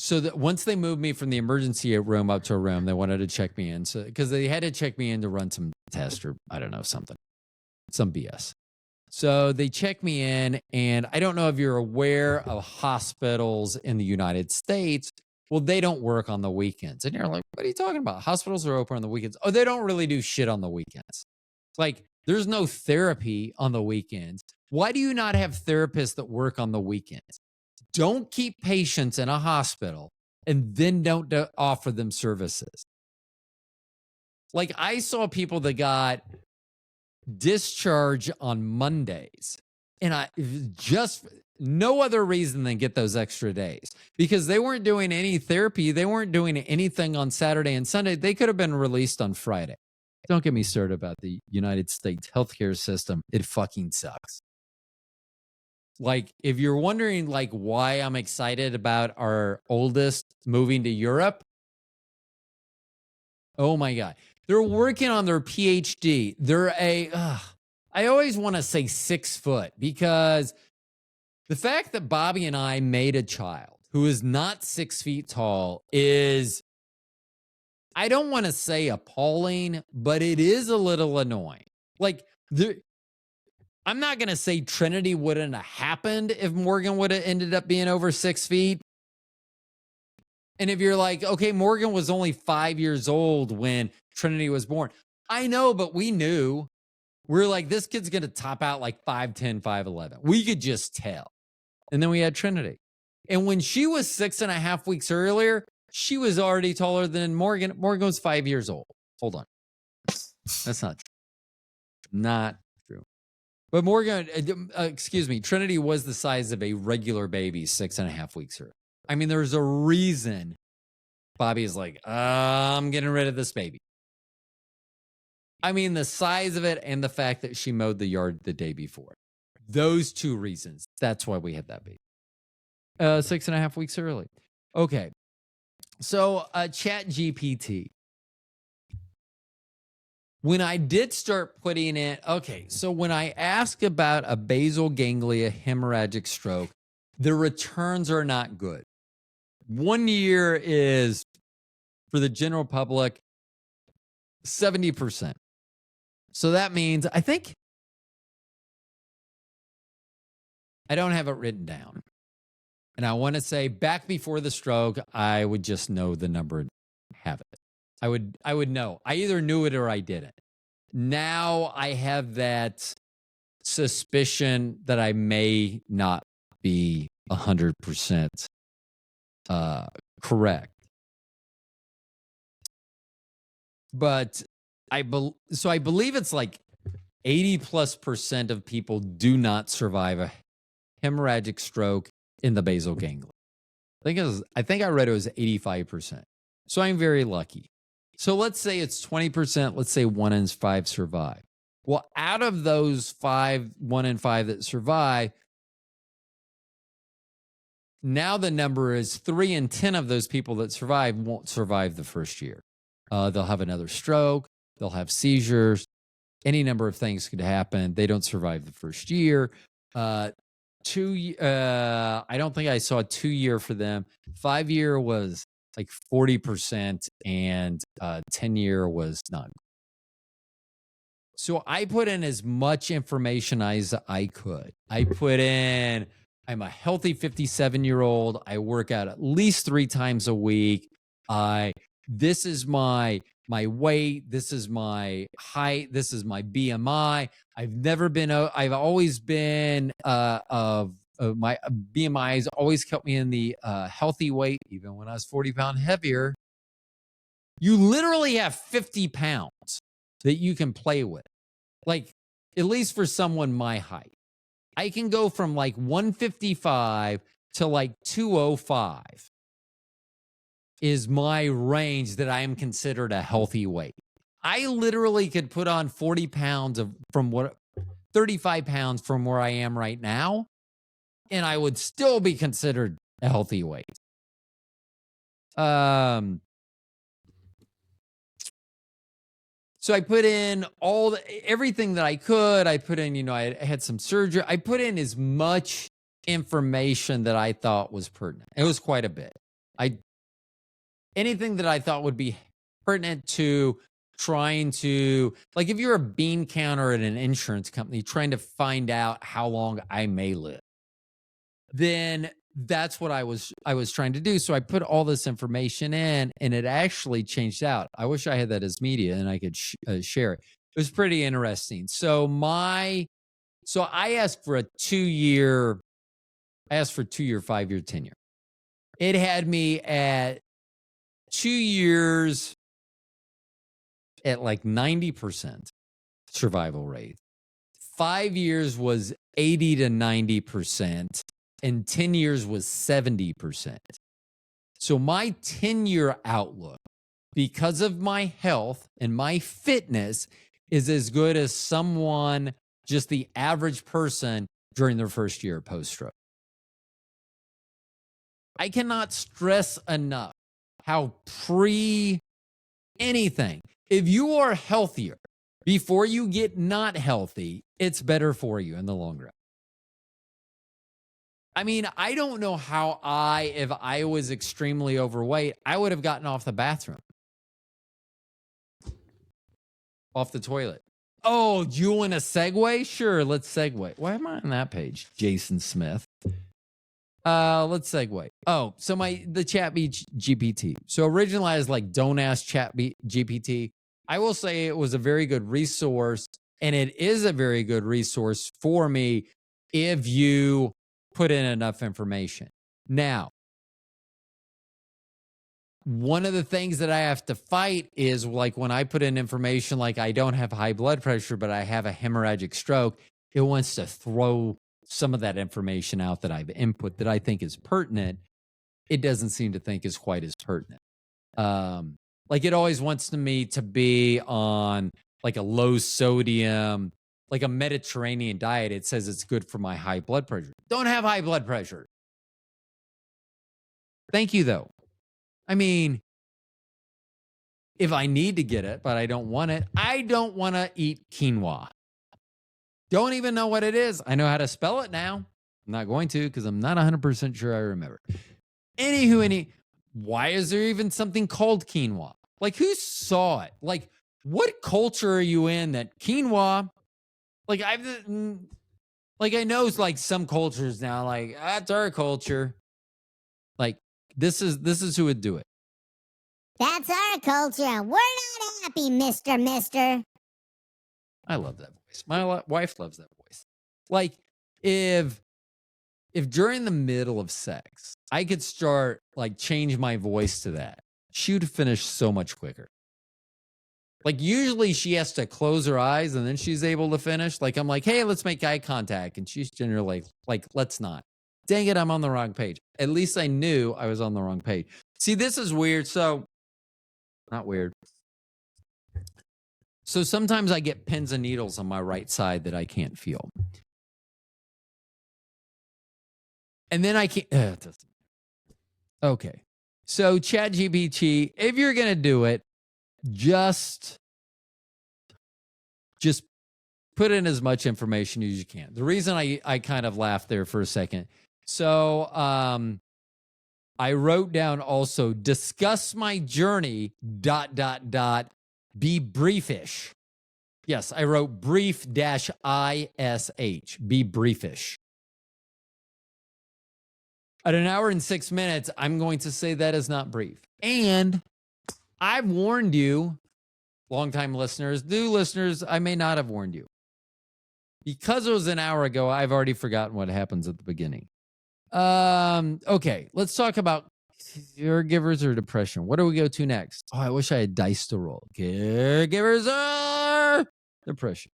So that once they moved me from the emergency room up to a room, they wanted to check me in. So because they had to check me in to run some test, or I don't know, some BS. So they checked me in, and I don't know if you're aware of hospitals in the United States. Well, they don't work on the weekends. And you're like, what are you talking about? Hospitals are open on the weekends. Oh, they don't really do shit on the weekends. Like, there's no therapy on the weekends. Why do you not have therapists that work on the weekends? Don't keep patients in a hospital and then don't offer them services. Like, I saw people that got discharge on Mondays, and I just no other reason than get those extra days, because they weren't doing any therapy. They weren't doing anything on Saturday and Sunday. They could have been released on Friday. Don't get me started about the United States healthcare system. It fucking sucks. Like, if you're wondering like why I'm excited about our oldest moving to Europe, oh my God. They're working on their PhD. They're I always want to say 6 foot, because the fact that Bobby and I made a child who is not 6 feet tall is, I don't want to say appalling, but it is a little annoying. Like, I'm not going to say Trinity wouldn't have happened if Morgan would have ended up being over 6 feet. And if you're like, okay, Morgan was only 5 years old when Trinity was born. I know, but we knew. We're like, this kid's going to top out like 5'10", 5'11". We could just tell. And then we had Trinity. And when she was 6.5 weeks earlier, she was already taller than Morgan. Morgan was 5 years old. Hold on. That's not true. Not true. But Morgan, Trinity was the size of a regular baby 6.5 weeks earlier. I mean, there's a reason Bobby is like, I'm getting rid of this baby. I mean, the size of it and the fact that she mowed the yard the day before. Those two reasons. That's why we had that baby. 6.5 weeks early. Okay. So Chat GPT. When I did start putting in, okay, so when I ask about a basal ganglia hemorrhagic stroke, the returns are not good. 1 year is, for the general public, 70%. So that means, I think, I don't have it written down. And I want to say back before the stroke, I would just know the number and have it. I would know. I either knew it or I didn't. Now I have that suspicion that I may not be 100% correct. But I believe it's like 80+% of people do not survive a hemorrhagic stroke in the basal ganglia. I think I read it was 85%. So I'm very lucky. So let's say it's 20%. Let's say 1 in 5 survive. Well, out of those 1 in 5 that survive, now the number is 3 in 10 of those people that survive won't survive the first year. They'll have another stroke. They'll have seizures. Any number of things could happen. They don't survive the first year. I don't think I saw a 2-year for them. 5-year was like 40%, and 10-year was none. So I put in as much information as I could. I put in, I'm a healthy 57-year-old. I work out at least 3 times a week. This is my weight. This is my height. This is my BMI. I've always been my BMI has always kept me in the healthy weight, even when I was 40 pounds heavier. You literally have 50 pounds that you can play with. Like, at least for someone my height. I can go from like 155 to like 205 is my range that I am considered a healthy weight. I literally could put on 40 pounds 35 pounds from where I am right now, and I would still be considered a healthy weight. So I put in everything that I could. I put in, I had some surgery. I put in as much information that I thought was pertinent. It was quite a bit. Anything that I thought would be pertinent to trying to, like, if you're a bean counter at an insurance company trying to find out how long I may live, then that's what I was trying to do. So I put all this information in, and it actually changed out. I wish I had that as media and I could share it. It was pretty interesting. So I asked for a 2-year, 5-year, 10-year. It had me at 2 years at like 90% survival rate. 5 years was 80 to 90%, and 10 years was 70%. So my 10-year outlook, because of my health and my fitness, is as good as someone, just the average person, during their first year post-stroke. I cannot stress enough how anything, if you are healthier before you get not healthy, it's better for you in the long run. I mean, I don't know how if I was extremely overweight, I would have gotten off the bathroom. Off the toilet. Oh, do you want a segue? Sure, let's segue. Why am I on that page? Jason Smith. Let's segue. Oh, so the Chat GPT. So originally I was like, don't ask Chat GPT. I will say it was a very good resource, and it is a very good resource for me if you put in enough information. Now, one of the things that I have to fight is, like, when I put in information like I don't have high blood pressure, but I have a hemorrhagic stroke, it wants to throw some of that information out that I've input that I think is pertinent. It doesn't seem to think is quite as pertinent. Like, it always wants me to be on like a low sodium like a Mediterranean diet, it says it's good for my high blood pressure. Don't have high blood pressure. Thank you, though. I mean, if I need to get it, but I don't want it, I don't want to eat quinoa. Don't even know what it is. I know how to spell it now. I'm not going to because I'm not 100% sure I remember. Anywho, why is there even something called quinoa? Like, who saw it? Like, what culture are you in that quinoa? Like, I know it's like some cultures now, like, that's our culture. Like, this is who would do it. That's our culture. We're not happy, Mister. I love that voice. My wife loves that voice. Like, if during the middle of sex, I could start, like, change my voice to that, she would finish so much quicker. Like, usually she has to close her eyes and then she's able to finish. Like, I'm like, hey, let's make eye contact. And she's generally like, let's not. Dang it, I'm on the wrong page. At least I knew I was on the wrong page. See, this is weird. So, not weird. So sometimes I get pins and needles on my right side that I can't feel. And then I can't. Okay. So ChatGPT, if you're going to do it, just put in as much information as you can. The reason I kind of laughed there for a second. So I wrote down also, discuss my journey, ... be briefish. Yes, I wrote brief -ish, be briefish. At 1 hour and 6 minutes, I'm going to say that is not brief. And I've warned you, longtime listeners, new listeners, I may not have warned you. Because it was an hour ago, I've already forgotten what happens at the beginning. Okay, let's talk about caregivers or depression. What do we go to next? Oh, I wish I had dice to roll. Caregivers or depression.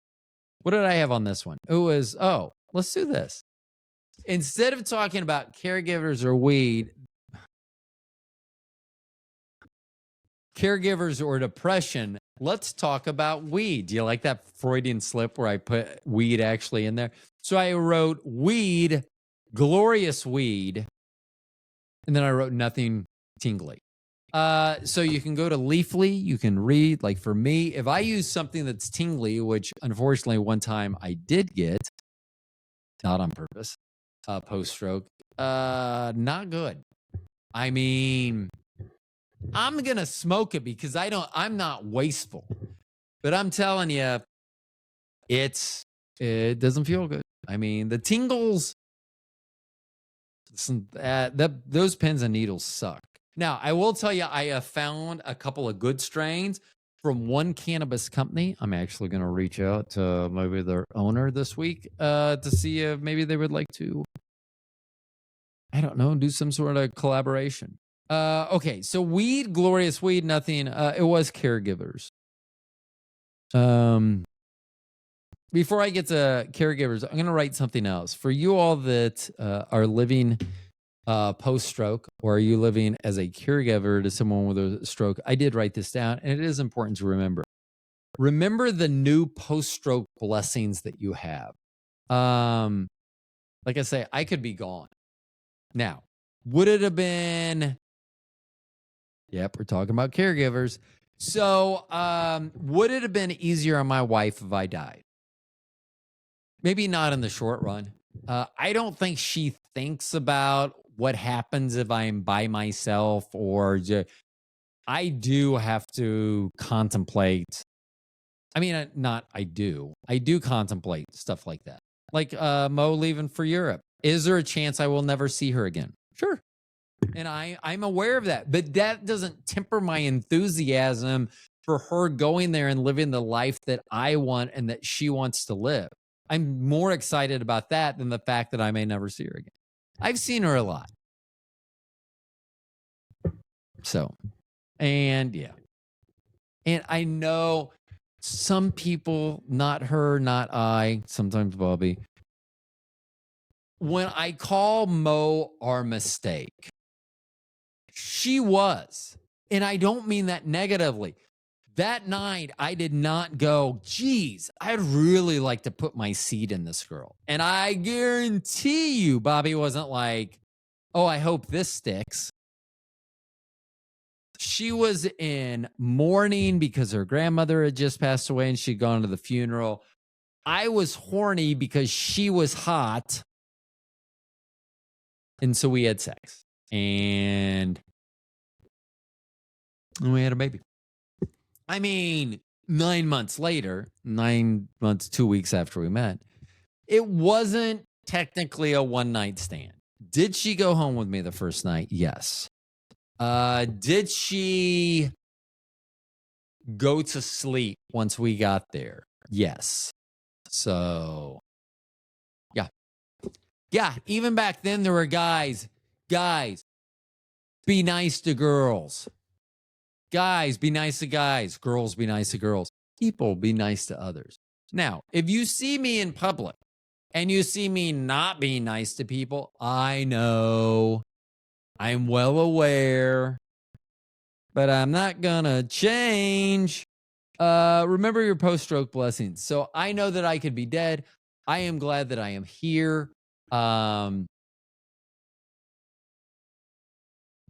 What did I have on this one? It was, let's do this. Instead of talking about caregivers or weed, caregivers or depression, let's talk about weed. Do you like that Freudian slip where I put weed actually in there? So I wrote weed, glorious weed, and then I wrote nothing tingly. So you can go to Leafly, you can read. Like for me, if I use something that's tingly, which unfortunately one time I did get, not on purpose, post-stroke, not good. I mean, I'm going to smoke it because I'm not wasteful. But I'm telling you, it doesn't feel good. I mean, the tingles, those pins and needles suck. Now, I will tell you, I have found a couple of good strains from one cannabis company. I'm actually going to reach out to maybe their owner this week to see if maybe they would like to, I don't know, do some sort of collaboration. Okay, so weed, glorious weed, nothing. It was caregivers. Before I get to caregivers, I'm going to write something else. For you all that are living post-stroke, or are you living as a caregiver to someone with a stroke, I did write this down, and it is important to remember. Remember the new post-stroke blessings that you have. Like I say, I could be gone. Now, would it have been... Yep, we're talking about caregivers. So, would it have been easier on my wife if I died? Maybe not in the short run. I don't think she thinks about what happens if I'm by myself, or I do have to contemplate. I mean, I do contemplate stuff like that. Like Mo leaving for Europe. Is there a chance I will never see her again? Sure. And I'm aware of that, but that doesn't temper my enthusiasm for her going there and living the life that I want and that she wants to live. I'm more excited about that than the fact that I may never see her again. I've seen her a lot. So, and yeah. And I know some people, not her, not I, sometimes Bobby, when I call Mo our mistake, she was, and I don't mean that negatively. That night, I did not go, geez, I'd really like to put my seed in this girl. And I guarantee you, Bobby wasn't like, oh, I hope this sticks. She was in mourning because her grandmother had just passed away and she'd gone to the funeral. I was horny because she was hot. And so we had sex. And we had a baby. I mean, 9 months later, 9 months, 2 weeks after we met, it wasn't technically a one-night stand. Did she go home with me the first night? Yes. Did she go to sleep once we got there? Yes. So, yeah. Yeah, even back then there were guys, be nice to girls. Guys, be nice to guys. Girls, be nice to girls. People, be nice to others. Now, if you see me in public and you see me not being nice to people, I know. I'm well aware. But I'm not gonna change. Remember your post-stroke blessings. So I know that I could be dead. I am glad that I am here.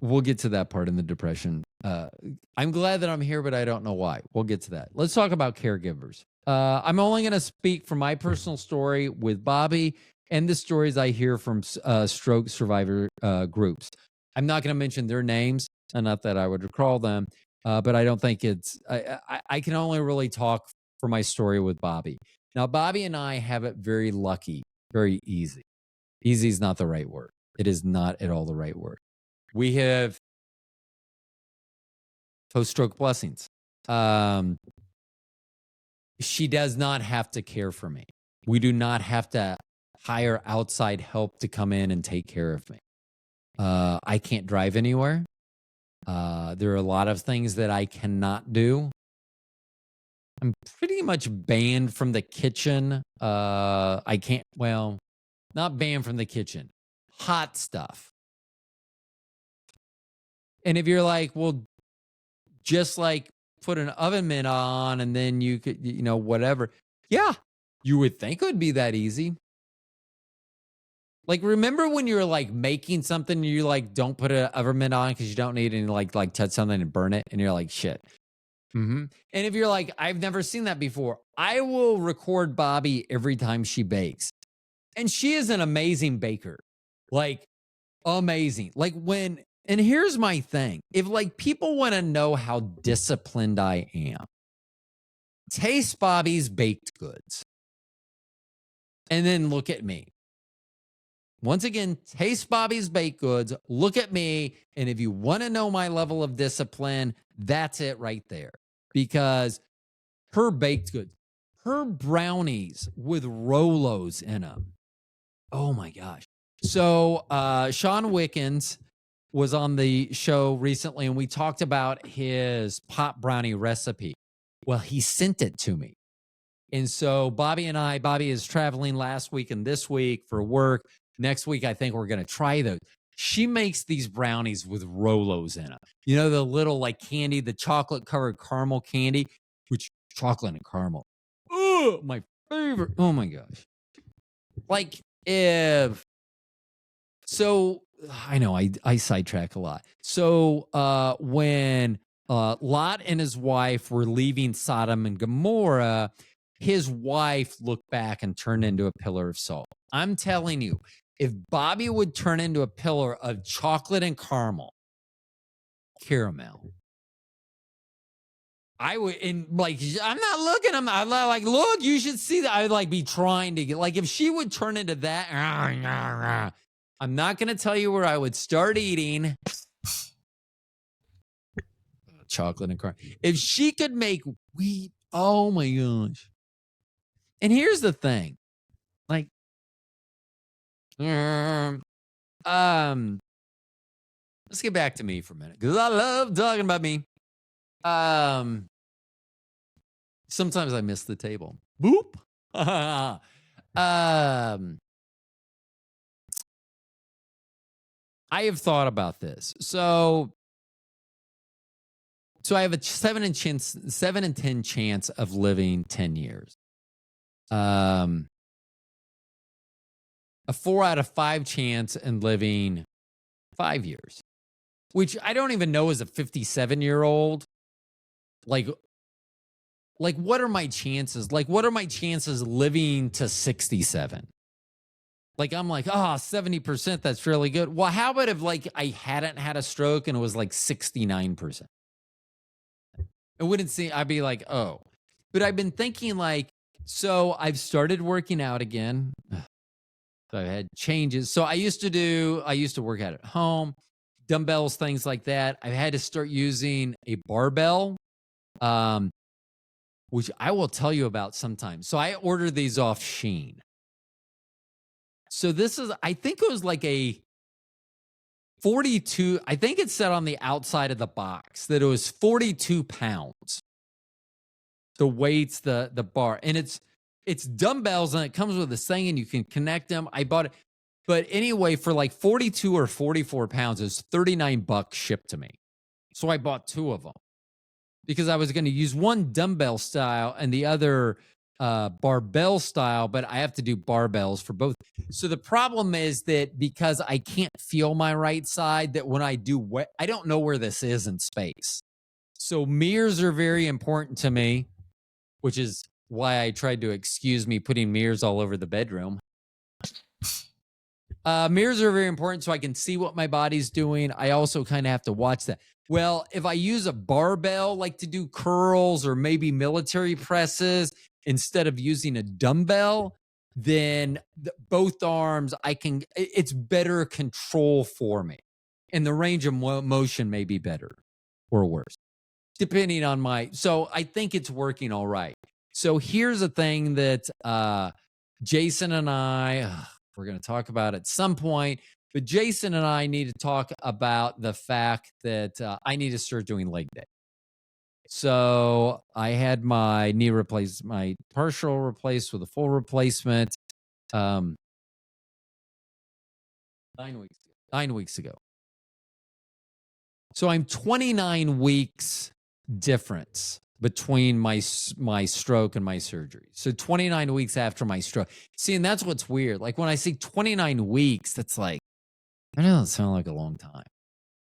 We'll get to that part in the depression. I'm glad that I'm here, but I don't know why. We'll get to that. Let's talk about caregivers. I'm only going to speak from my personal story with Bobby and the stories I hear from stroke survivor groups. I'm not going to mention their names, not that I would recall them, but I don't think it's. I can only really talk for my story with Bobby. Now, Bobby and I have it very lucky, very easy. Easy is not the right word. It is not at all the right word. We have post-stroke blessings. She does not have to care for me. We do not have to hire outside help to come in and take care of me. I can't drive anywhere. There are a lot of things that I cannot do. I'm pretty much banned from the kitchen. I can't, well, not banned from the kitchen. Hot stuff. And if you're like, well, just like put an oven mitt on and then you could, whatever. Yeah, you would think it would be that easy. Like, remember when you were like making something and you like don't put an oven mitt on because you don't need any like touch something and burn it and you're like, shit. Mm-hmm. And if you're like, I've never seen that before, I will record Bobby every time she bakes. And she is an amazing baker. Like, amazing. Like and here's my thing. If like people want to know how disciplined I am, taste Bobby's baked goods. And then look at me. Once again, taste Bobby's baked goods, look at me. And if you want to know my level of discipline, that's it right there. Because her baked goods, her brownies with Rolos in them. Oh my gosh. So Sean Wickens was on the show recently and we talked about his pop brownie recipe. Well, he sent it to me. And so Bobby is traveling last week and this week for work. Next week, I think we're going to try those. She makes these brownies with Rolos in them. You know, the little like candy, the chocolate covered caramel candy, which chocolate and caramel. Oh, my favorite. Oh my gosh. Like so I know I sidetrack a lot. So when Lot and his wife were leaving Sodom and Gomorrah, his wife looked back and turned into a pillar of salt. I'm telling you, if Bobby would turn into a pillar of chocolate and caramel, I would, and like, I'm not looking. I'm like, look, you should see that. I would like be trying to get, like, if she would turn into that, I'm not going to tell you where I would start eating chocolate and caramel. If she could make wheat, oh my gosh. And here's the thing, like, let's get back to me for a minute because I love talking about me. Sometimes I miss the table. Boop. I have thought about this. So So I have a 7 in 10 chance of living 10 years. A 4 out of 5 chance in living 5 years, which I don't even know as a 57-year-old. Like, what are my chances? Like, what are my chances living to 67? Like, I'm like, 70%, that's really good. Well, how about if like I hadn't had a stroke and it was like 69%? It wouldn't seem, I'd be like, oh. But I've been thinking like, so I've started working out again. So I've had changes. So I used to work out at home, dumbbells, things like that. I've had to start using a barbell, which I will tell you about sometime. So I ordered these off Shein. So I think it was like a 42. I think it said on the outside of the box that it was 42 pounds. The weights, the bar, and it's dumbbells, and it comes with this thing, and you can connect them. I bought it, but anyway, for like 42 or 44 pounds, it was $39 shipped to me. So I bought 2 of them because I was going to use one dumbbell style and the other barbell style, but I have to do barbells for both. So the problem is that because I can't feel my right side, that when I do, I don't know where this is in space. So mirrors are very important to me, which is why I tried to excuse me putting mirrors all over the bedroom. Mirrors are very important so I can see what my body's doing. I also kind of have to watch that. Well, if I use a barbell, like to do curls or maybe military presses, instead of using a dumbbell, then both arms, it's better control for me. And the range of motion may be better or worse, depending on so I think it's working all right. So here's a thing that Jason and we're going to talk about at some point, but Jason and I need to talk about the fact that I need to start doing leg day. So I had my knee replaced, my partial replaced with a full replacement 9 weeks ago. So I'm 29 weeks difference between my stroke and my surgery. So 29 weeks after my stroke. See, and that's what's weird. Like when I say 29 weeks, that's like, that doesn't sound like a long time.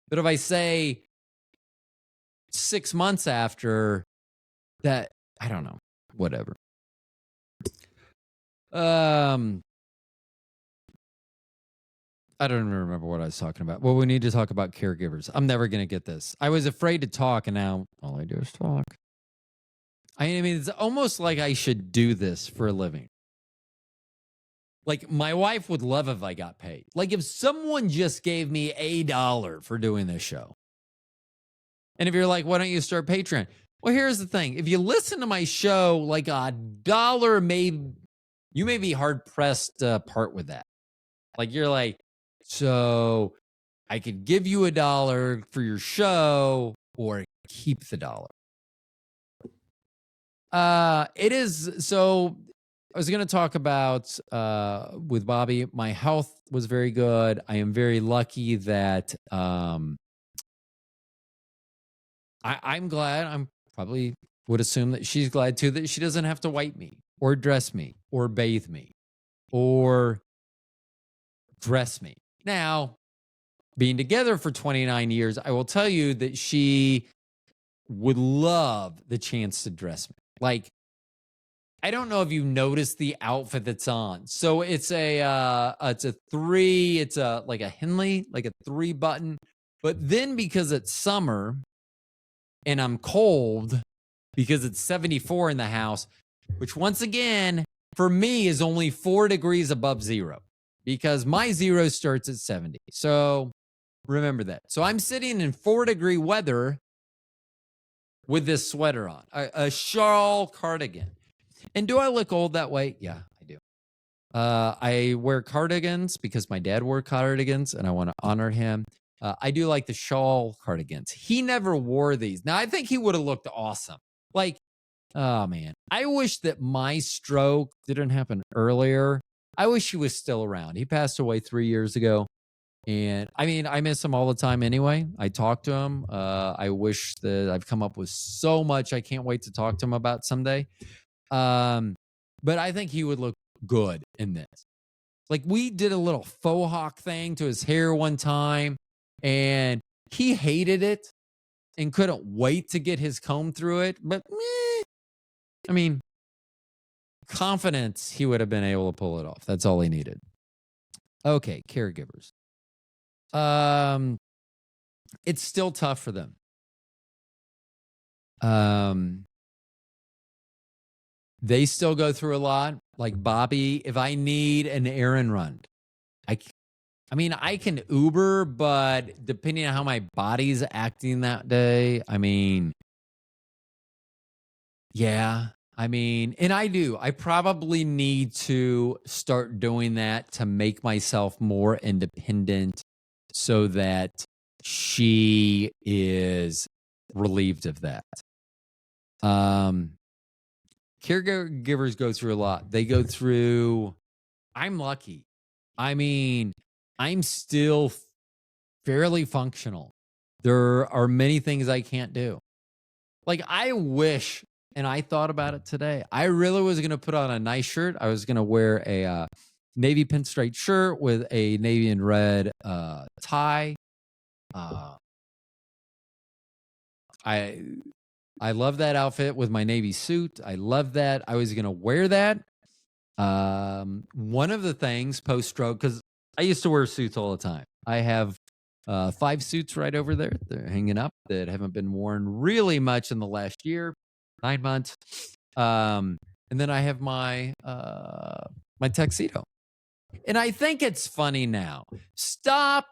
But if I say 6 months after that, I don't know, whatever. I don't even remember what I was talking about. Well, we need to talk about caregivers. I'm never going to get this. I was afraid to talk, and now all I do is talk. I mean, it's almost like I should do this for a living. Like, my wife would love if I got paid. Like, if someone just gave me $1 for doing this show. And if you're like, why don't you start Patreon? Well, here's the thing. If you listen to my show, like $1 you may be hard-pressed to part with that. Like, you're like, so I could give you $1 for your show or keep the $1. It is, so I was going to talk about with Bobby, my health was very good. I am very lucky that I'm glad. I'm probably would assume that she's glad too, that she doesn't have to wipe me or dress me or bathe me or dress me. Now, being together for 29 years, I will tell you that she would love the chance to dress me. Like, I don't know if you noticed the outfit that's on. So it's like a Henley, like a 3-button. But then because it's summer and I'm cold, because it's 74 in the house, which once again, for me is only 4 degrees above zero because my zero starts at 70. So remember that. So I'm sitting in 4-degree weather with this sweater on, a shawl cardigan. And do I look old that way? Yeah, I do. I wear cardigans because my dad wore cardigans and I want to honor him. I do like the shawl cardigans. He never wore these. Now, I think he would have looked awesome. Like, oh man, I wish that my stroke didn't happen earlier. I wish he was still around. He passed away 3 years ago. And I mean, I miss him all the time anyway. I talk to him. I wish that I've come up with so much I can't wait to talk to him about someday. But I think he would look good in this. Like, we did a little faux hawk thing to his hair one time, and he hated it and couldn't wait to get his comb through it. But I mean, confidence, he would have been able to pull it off. That's all he needed. Okay, caregivers. It's still tough for them. They still go through a lot. Like Bobby, if I need an errand run, I mean, I can Uber, but depending on how my body's acting that day, I mean, yeah. I mean, and I probably need to start doing that to make myself more independent so that she is relieved of that. Caregivers go through a lot. They go through, I'm lucky. I mean, I'm still fairly functional. There are many things I can't do. Like, I wish, and I thought about it today, I really was going to put on a nice shirt. I was going to wear a navy pinstripe shirt with a navy and red tie. I love that outfit with my navy suit. I love that. I was going to wear that. One of the things post-stroke, because I used to wear suits all the time. I have 5 suits right over there. They're hanging up that haven't been worn really much in the last year, 9 months. And then I have my my tuxedo. And I think it's funny now. Stop.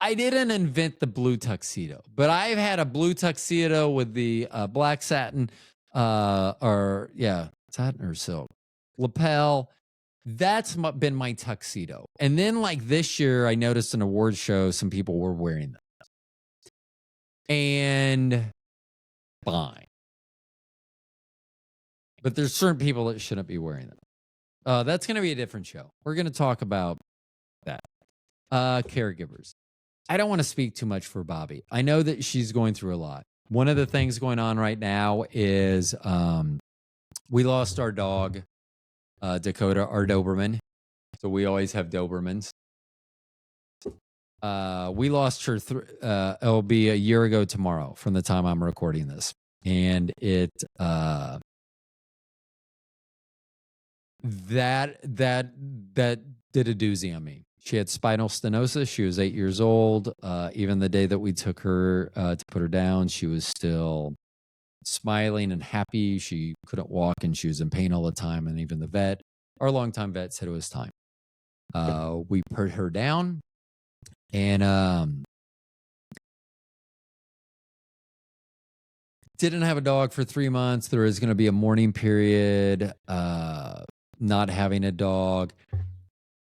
I didn't invent the blue tuxedo, but I've had a blue tuxedo with the black satin, satin or silk lapel. That's been my tuxedo. And then, like, this year, I noticed an award show, some people were wearing them. And fine. But there's certain people that shouldn't be wearing them. That's going to be a different show. We're going to talk about that. Caregivers. I don't want to speak too much for Bobby. I know that she's going through a lot. One of the things going on right now is we lost our dog, Dakota, our Doberman. So we always have Dobermans. We lost her. It'll be a year ago tomorrow from the time I'm recording this, and it that did a doozy on me. She had spinal stenosis. She was 8 years old. Even the day that we took her to put her down, she was still smiling and happy. She couldn't walk and she was in pain all the time. And even the vet, our longtime vet, said it was time. We put her down and didn't have a dog for 3 months. There is going to be a mourning period, not having a dog.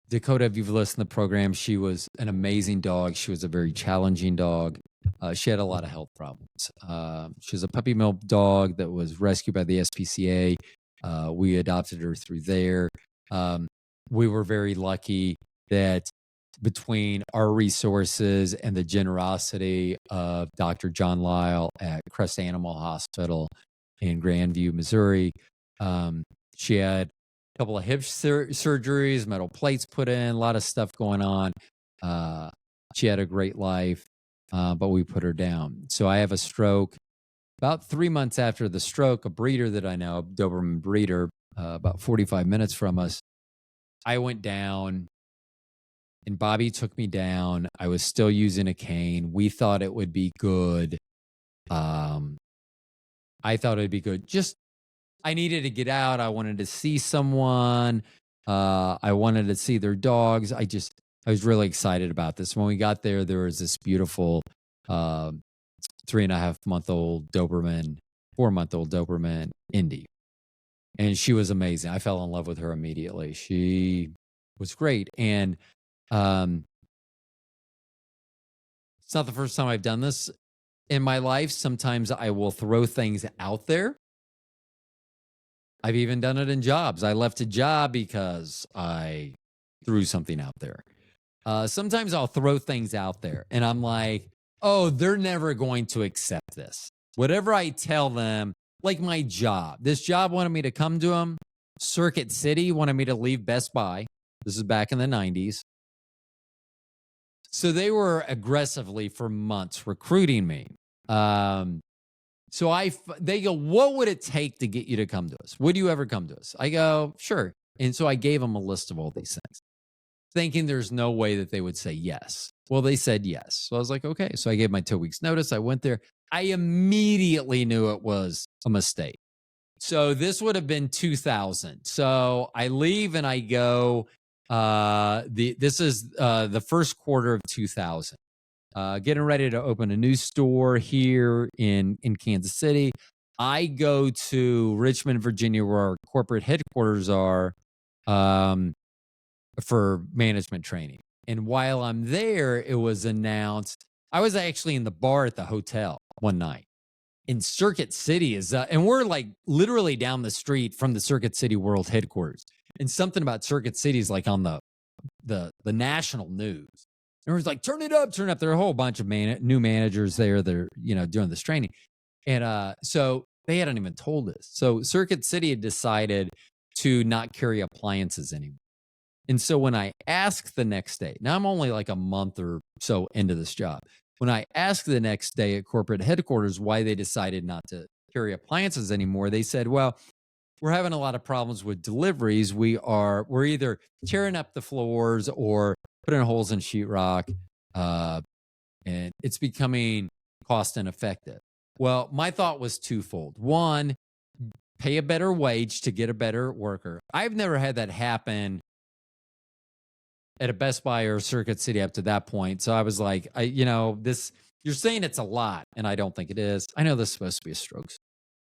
Dakota, if you've listened to the program, she was an amazing dog. She was a very challenging dog. She had a lot of health problems. She was a puppy mill dog that was rescued by the SPCA. We adopted her through there. We were very lucky that between our resources and the generosity of Dr. John Lyle at Crest Animal Hospital in Grandview, Missouri, she had couple of hip surgeries, metal plates put in, a lot of stuff going on. She had a great life, but we put her down. So I have a stroke. About 3 months after the stroke, a breeder that I know, a Doberman breeder, about 45 minutes from us, I went down and Bobby took me down. I was still using a cane. We thought it would be good. I thought it'd be good. I needed to get out. I wanted to see someone. I wanted to see their dogs. I was really excited about this. When we got there, there was this beautiful 3.5-month-old Doberman, 4-month-old Doberman, Indy. And she was amazing. I fell in love with her immediately. She was great. And it's not the first time I've done this in my life. Sometimes I will throw things out there. I've even done it in jobs. I left a job because I threw something out there. Sometimes I'll throw things out there and I'm like, oh, they're never going to accept this. Whatever I tell them, like my job, this job wanted me to come to them. Circuit City wanted me to leave Best Buy. This is back in the 90s. So they were aggressively for months recruiting me. So they go, what would it take to get you to come to us? Would you ever come to us? I go, sure. And so I gave them a list of all these things, thinking there's no way that they would say yes. Well, they said yes. So I was like, okay. So I gave my 2 weeks notice. I went there. I immediately knew it was a mistake. So this would have been 2000. So I leave and I go, this is the first quarter of 2000. Getting ready to open a new store here in Kansas City. I go to Richmond, Virginia, where our corporate headquarters are, for management training. And while I'm there, it was announced. I was actually in the bar at the hotel one night. In Circuit City and we're like literally down the street from the Circuit City World headquarters. And something about Circuit City is like on the national news. And it was like, turn it up. There are a whole bunch of new managers there that are, doing this training. And so they hadn't even told us. So Circuit City had decided to not carry appliances anymore. And so when I asked the next day, now I'm only like a month or so into this job. When I asked the next day at corporate headquarters why they decided not to carry appliances anymore, they said, well, we're having a lot of problems with deliveries. We're either tearing up the floors or putting holes in sheetrock, and it's becoming cost ineffective. Well, my thought was twofold. One, pay a better wage to get a better worker. I've never had that happen at a Best Buy or Circuit City up to that point. So I was like, this, you're saying it's a lot, and I don't think it is. I know this is supposed to be a stroke.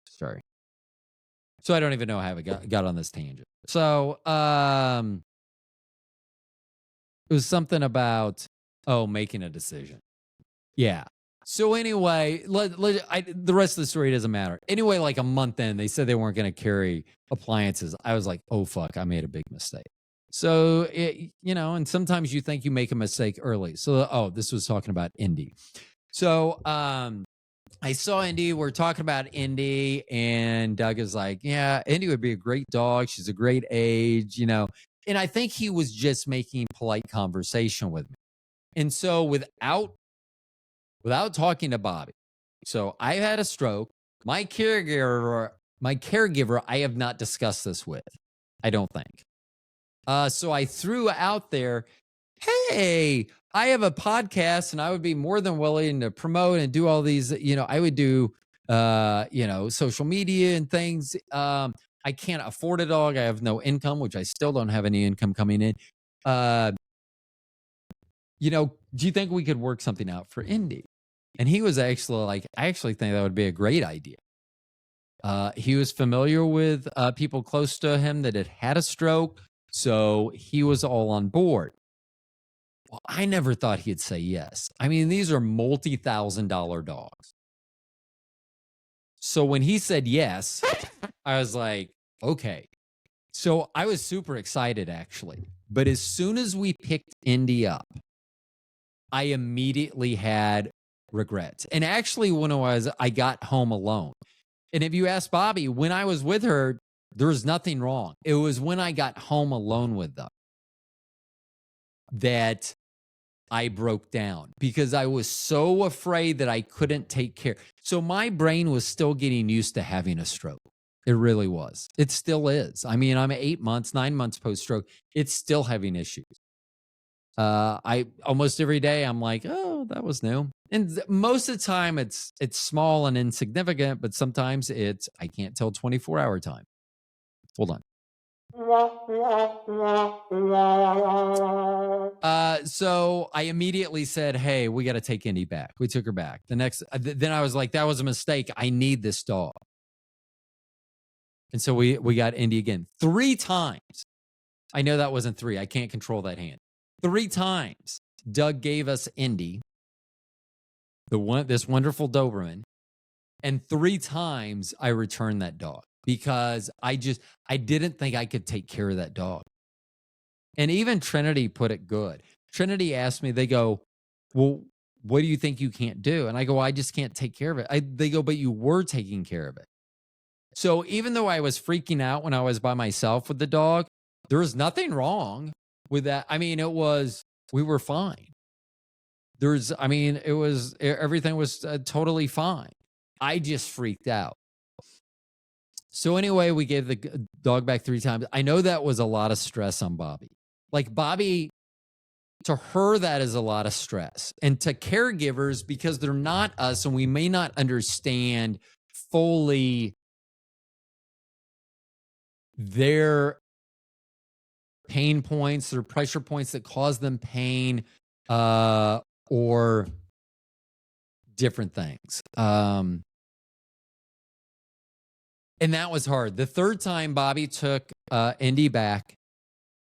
Sorry. So I don't even know how I got on this tangent. So it was something about, making a decision. Yeah. So anyway, the rest of the story doesn't matter. Anyway, like a month in, they said they weren't going to carry appliances. I was like, oh, fuck, I made a big mistake. So, and sometimes you think you make a mistake early. So, this was talking about Indy. So, I saw Indy. We're talking about Indy, and Doug is like, yeah, Indy would be a great dog. She's a great age, And I think he was just making polite conversation with me. And so without talking to Bobby, so I had a stroke. My caregiver, I have not discussed this with. I don't think. So I threw out there, hey, I have a podcast and I would be more than willing to promote and do all these, I would do, social media and things. I can't afford a dog. I have no income, which I still don't have any income coming in. Do you think we could work something out for Indy? And he was actually like, I actually think that would be a great idea. He was familiar with people close to him that had had a stroke. So he was all on board. Well, I never thought he'd say yes. I mean, these are multi-$1,000 dogs. So when he said yes, I was like, okay. So I was super excited, actually. But as soon as we picked Indy up, I immediately had regrets. And actually, when I got home alone. And if you ask Bobby, when I was with her, there was nothing wrong. It was when I got home alone with them that I broke down because I was so afraid that I couldn't take care. So my brain was still getting used to having a stroke. It really was. It still is. I mean, I'm 9 months post-stroke. It's still having issues. I almost every day I'm like, oh, that was new. And most of the time it's small and insignificant, but sometimes I can't tell 24-hour time. Hold on. So I immediately said, hey, we got to take Indy back. We took her back. Then I was like, that was a mistake. I need this dog. And so we got Indy again 3 times. I know that wasn't 3. I can't control that hand. 3 times Doug gave us Indy, this wonderful Doberman, and 3 times I returned that dog because I didn't think I could take care of that dog. And even Trinity put it good. Trinity asked me, they go, well, what do you think you can't do? And I go, well, I just can't take care of it. They go, but you were taking care of it. So even though I was freaking out when I was by myself with the dog, there was nothing wrong with that. I mean, we were fine. Everything was totally fine. I just freaked out. So anyway, we gave the dog back 3 times. I know that was a lot of stress on Bobby. Like Bobby, to her, that is a lot of stress. And to caregivers, because they're not us and we may not understand fully their pain points, their pressure points that cause them pain, or different things. And that was hard. The 3rd time Bobby took Indy back,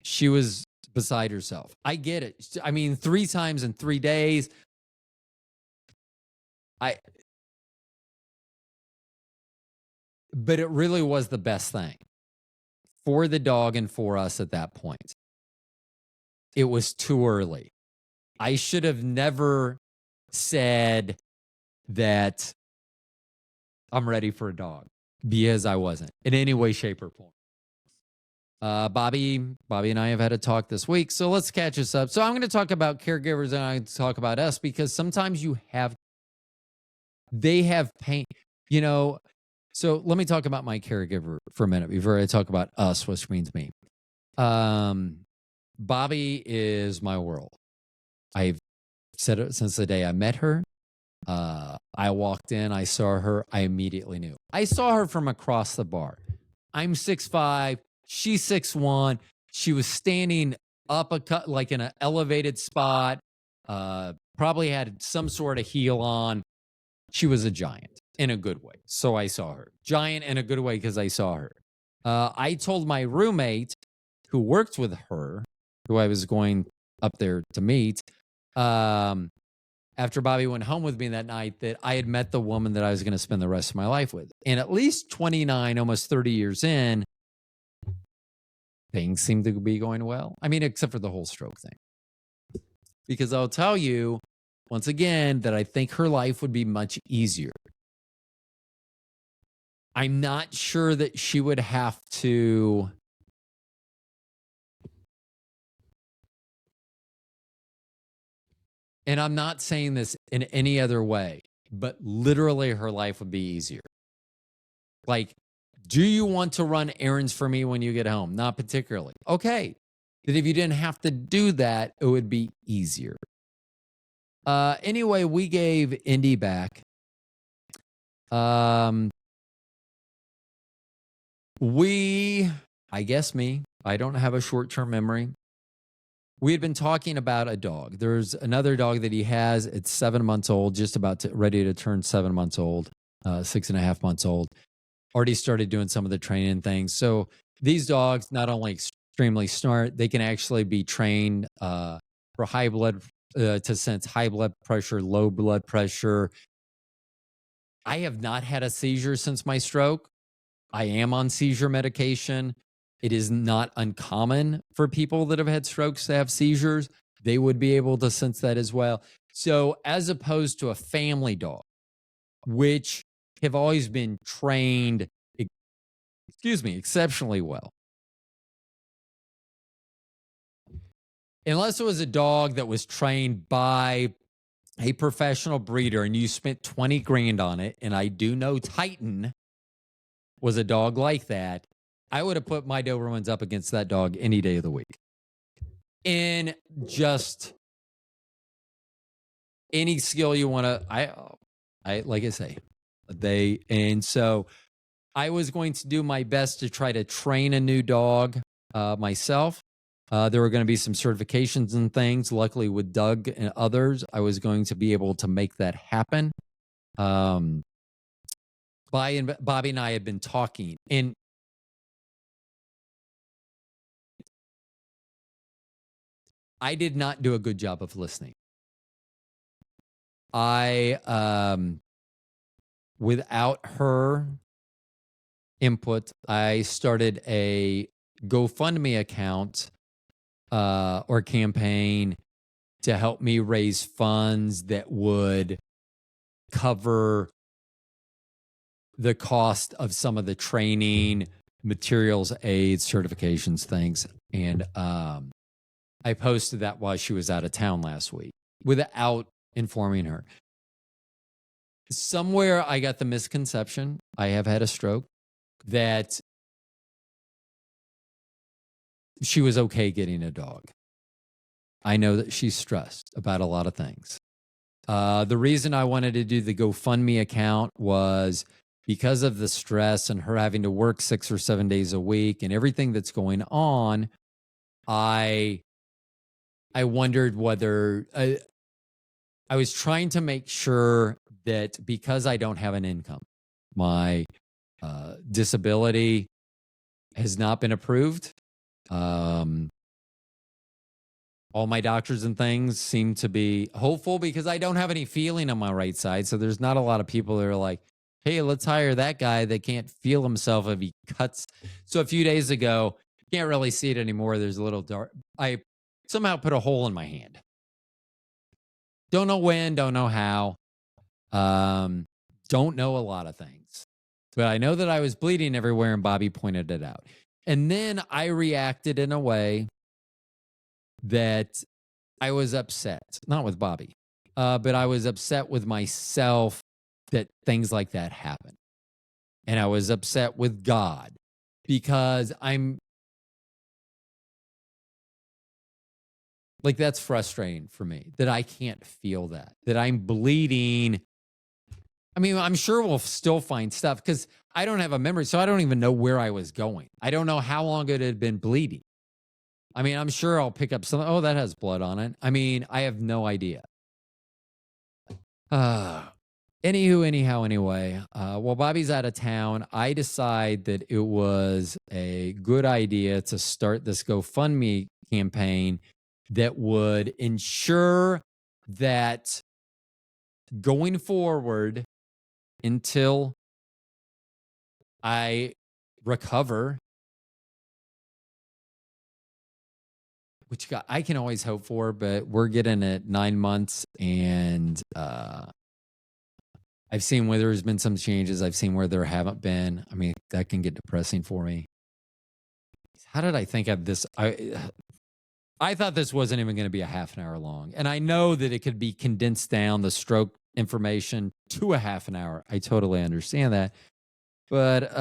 she was beside herself. I get it. I mean, 3 times in 3 days. But it really was the best thing for the dog and for us at that point. It was too early. I should have never said that I'm ready for a dog, because I wasn't in any way, shape, or form. Bobby and I have had a talk this week, so let's catch us up. So I'm going to talk about caregivers and I talk about us, because sometimes they have pain, So let me talk about my caregiver for a minute before I talk about us, which means me. Bobby is my world. I've said it since the day I met her. I walked in, I saw her, I immediately knew. I saw her from across the bar. I'm 6'5", she's 6'1". She was standing up like in an elevated spot, probably had some sort of heel on. She was a giant in a good way. So I saw her. Giant in a good way because I saw her. I told my roommate who worked with her, who I was going up there to meet, after Bobby went home with me that night, that I had met the woman that I was going to spend the rest of my life with. And at least 29, almost 30 years in, things seem to be going well. I mean, except for the whole stroke thing. Because I'll tell you, once again, that I think her life would be much easier. I'm not sure that she would have to and I'm not saying this in any other way, but literally her life would be easier. Like, do you want to run errands for me when you get home? Not particularly. Okay. That if you didn't have to do that, it would be easier. Anyway, we gave Indy back. I don't have a short-term memory. We had been talking about a dog. There's another dog that he has. It's 7 months old, just ready to turn 7 months old, 6.5 months old. Already started doing some of the training things. So these dogs, not only extremely smart, they can actually be trained for to sense high blood pressure, low blood pressure. I have not had a seizure since my stroke. I am on seizure medication. It is not uncommon for people that have had strokes to have seizures. They would be able to sense that as well. So as opposed to a family dog, which have always been trained, exceptionally well. Unless it was a dog that was trained by a professional breeder and you spent 20 grand on it, and I do know Titan was a dog like that, I would have put my Dobermans up against that dog any day of the week. In just any skill you want to, I like I say, and so I was going to do my best to try to train a new dog myself. There were going to be some certifications and things. Luckily, with Doug and others, I was going to be able to make that happen. Bobby and I had been talking, and I did not do a good job of listening. Without her input, I started a GoFundMe account or campaign to help me raise funds that would cover the cost of some of the training, materials, aids, certifications, things. And I posted that while she was out of town last week without informing her. Somewhere I got the misconception, I have had a stroke, that she was okay getting a dog. I know that she's stressed about a lot of things. The reason I wanted to do the GoFundMe account was because of the stress and her having to work 6 or 7 days a week and everything that's going on. I wondered whether I was trying to make sure that because I don't have an income, my disability has not been approved. All my doctors and things seem to be hopeful because I don't have any feeling on my right side. So there's not a lot of people that are like, hey, let's hire that guy that can't feel himself if he cuts. So a few days ago, can't really see it anymore. There's a little dark. I somehow put a hole in my hand. Don't know when, don't know how. Don't know a lot of things. But I know that I was bleeding everywhere and Bobby pointed it out. And then I reacted in a way that I was upset, not with Bobby, but I was upset with myself that things like that happen. And I was upset with God because I'm like, that's frustrating for me that I can't feel that I'm bleeding. I mean, I'm sure we'll still find stuff because I don't have a memory. So I don't even know where I was going. I don't know how long it had been bleeding. I mean, I'm sure I'll pick up something. Oh, that has blood on it. I mean, I have no idea. Anyway, while Bobby's out of town, I decide that it was a good idea to start this GoFundMe campaign that would ensure that going forward until I recover, which I can always hope for, but we're getting at 9 months and I've seen where there's been some changes. I've seen where there haven't been. I mean, that can get depressing for me. How did I think of this? I thought this wasn't even going to be a half an hour long. And I know that it could be condensed down, the stroke information, to a half an hour. I totally understand that. But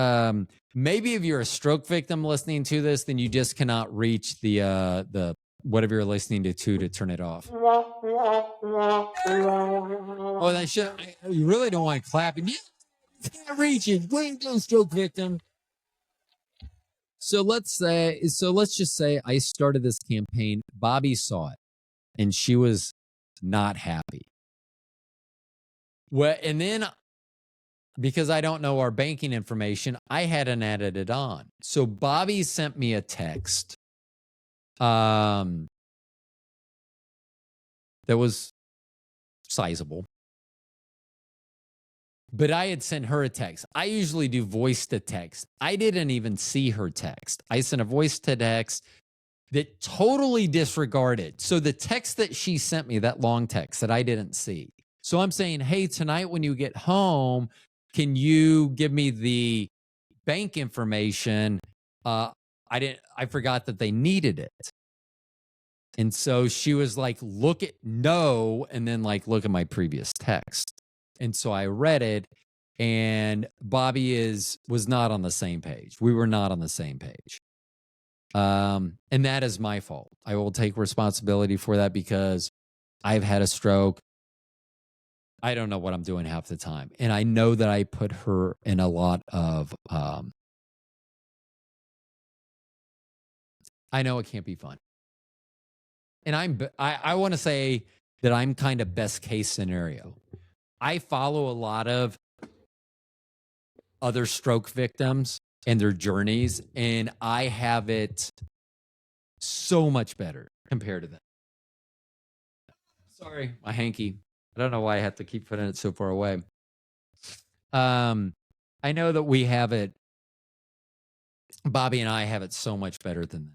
maybe if you're a stroke victim listening to this, then you just cannot reach the whatever you're listening to turn it off. Oh, that shit! You really don't want clapping. You can't reach it. Wait, go, stroke victim. So let's just say I started this campaign. Bobby saw it, and she was not happy. Well, and then because I don't know our banking information, I hadn't added it on. So Bobby sent me a text that was sizable. But I had sent her a text. I usually do voice to text. I didn't even see her text. I sent a voice to text that totally disregarded. So the text that she sent me, that long text that I didn't see. So I'm saying, hey, tonight when you get home, can you give me the bank information? I forgot that they needed it. And so she was like, no, and then like, look at my previous text. And so I read it, and Bobby was not on the same page. We were not on the same page. And that is my fault. I will take responsibility for that because I've had a stroke. I don't know what I'm doing half the time. And I know that I put her in a lot of, I know it can't be fun. And I want to say that I'm kind of best case scenario. I follow a lot of other stroke victims and their journeys, and I have it so much better compared to them. Sorry, my hanky. I don't know why I have to keep putting it so far away. I know that we have it, Bobby and I have it so much better than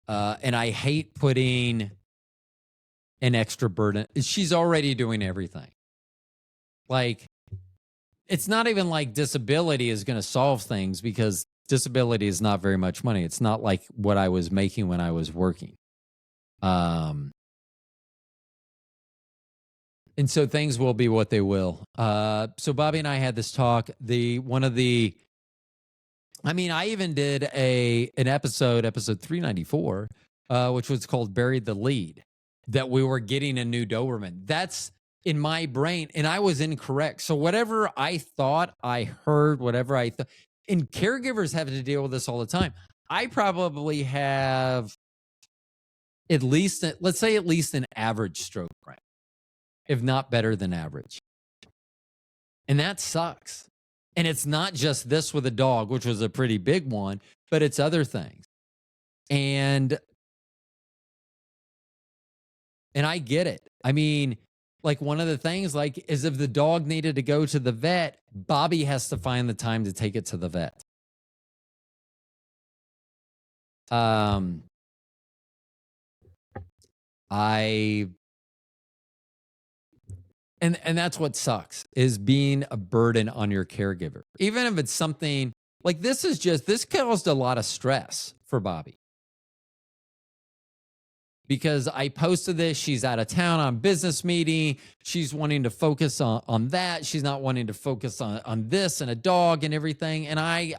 that. And I hate putting an extra burden. She's already doing everything. Like, it's not even like disability is going to solve things, because disability is not very much money. It's not like what I was making when I was working. And so things will be what they will. So Bobby and I had this talk. I even did an episode 394, which was called Buried the Lead, that we were getting a new Doberman. That's in my brain, and I was incorrect. So whatever I thought I heard, whatever I thought, and caregivers have to deal with this all the time. I probably have at least, let's say, at least an average stroke rank, if not better than average. And that sucks. And it's not just this with a dog, which was a pretty big one, but it's other things. And I get it. I mean, like, one of the things, like, is if the dog needed to go to the vet, Bobby has to find the time to take it to the vet. And that's what sucks, is being a burden on your caregiver. Even if it's something like this caused a lot of stress for Bobby. Because I posted this, she's out of town on business meeting. She's wanting to focus on that. She's not wanting to focus on this and a dog and everything. And I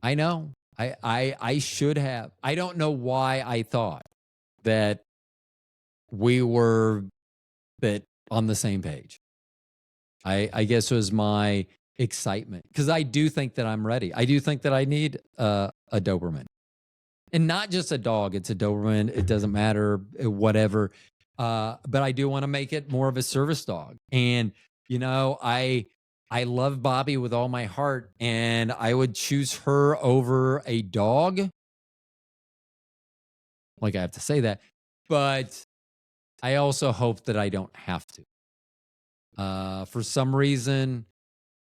know. I should have. I don't know why I thought that we were on the same page. I guess it was my excitement, because I do think that I'm ready. I do think that I need a Doberman, and not just a dog. It's a Doberman. It doesn't matter, whatever. But I do want to make it more of a service dog. And I love Bobby with all my heart, and I would choose her over a dog. Like, I have to say that, but I also hope that I don't have to. For some reason,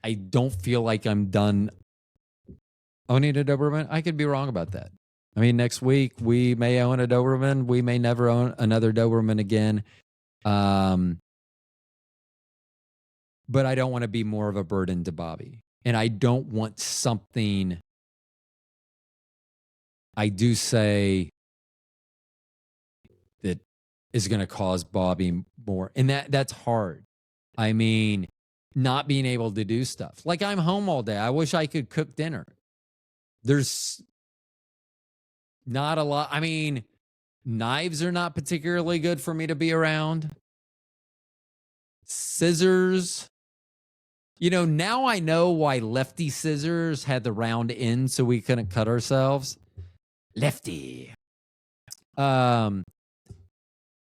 I don't feel like I'm done owning a Doberman. I could be wrong about that. I mean, next week we may own a Doberman. We may never own another Doberman again. But I don't want to be more of a burden to Bobby. And I don't want something, I do say, that is going to cause Bobby more. And that's hard. I mean, not being able to do stuff. Like, I'm home all day. I wish I could cook dinner. There's not a lot. I mean, knives are not particularly good for me to be around. Scissors. Now I know why lefty scissors had the round end, so we couldn't cut ourselves. Lefty. But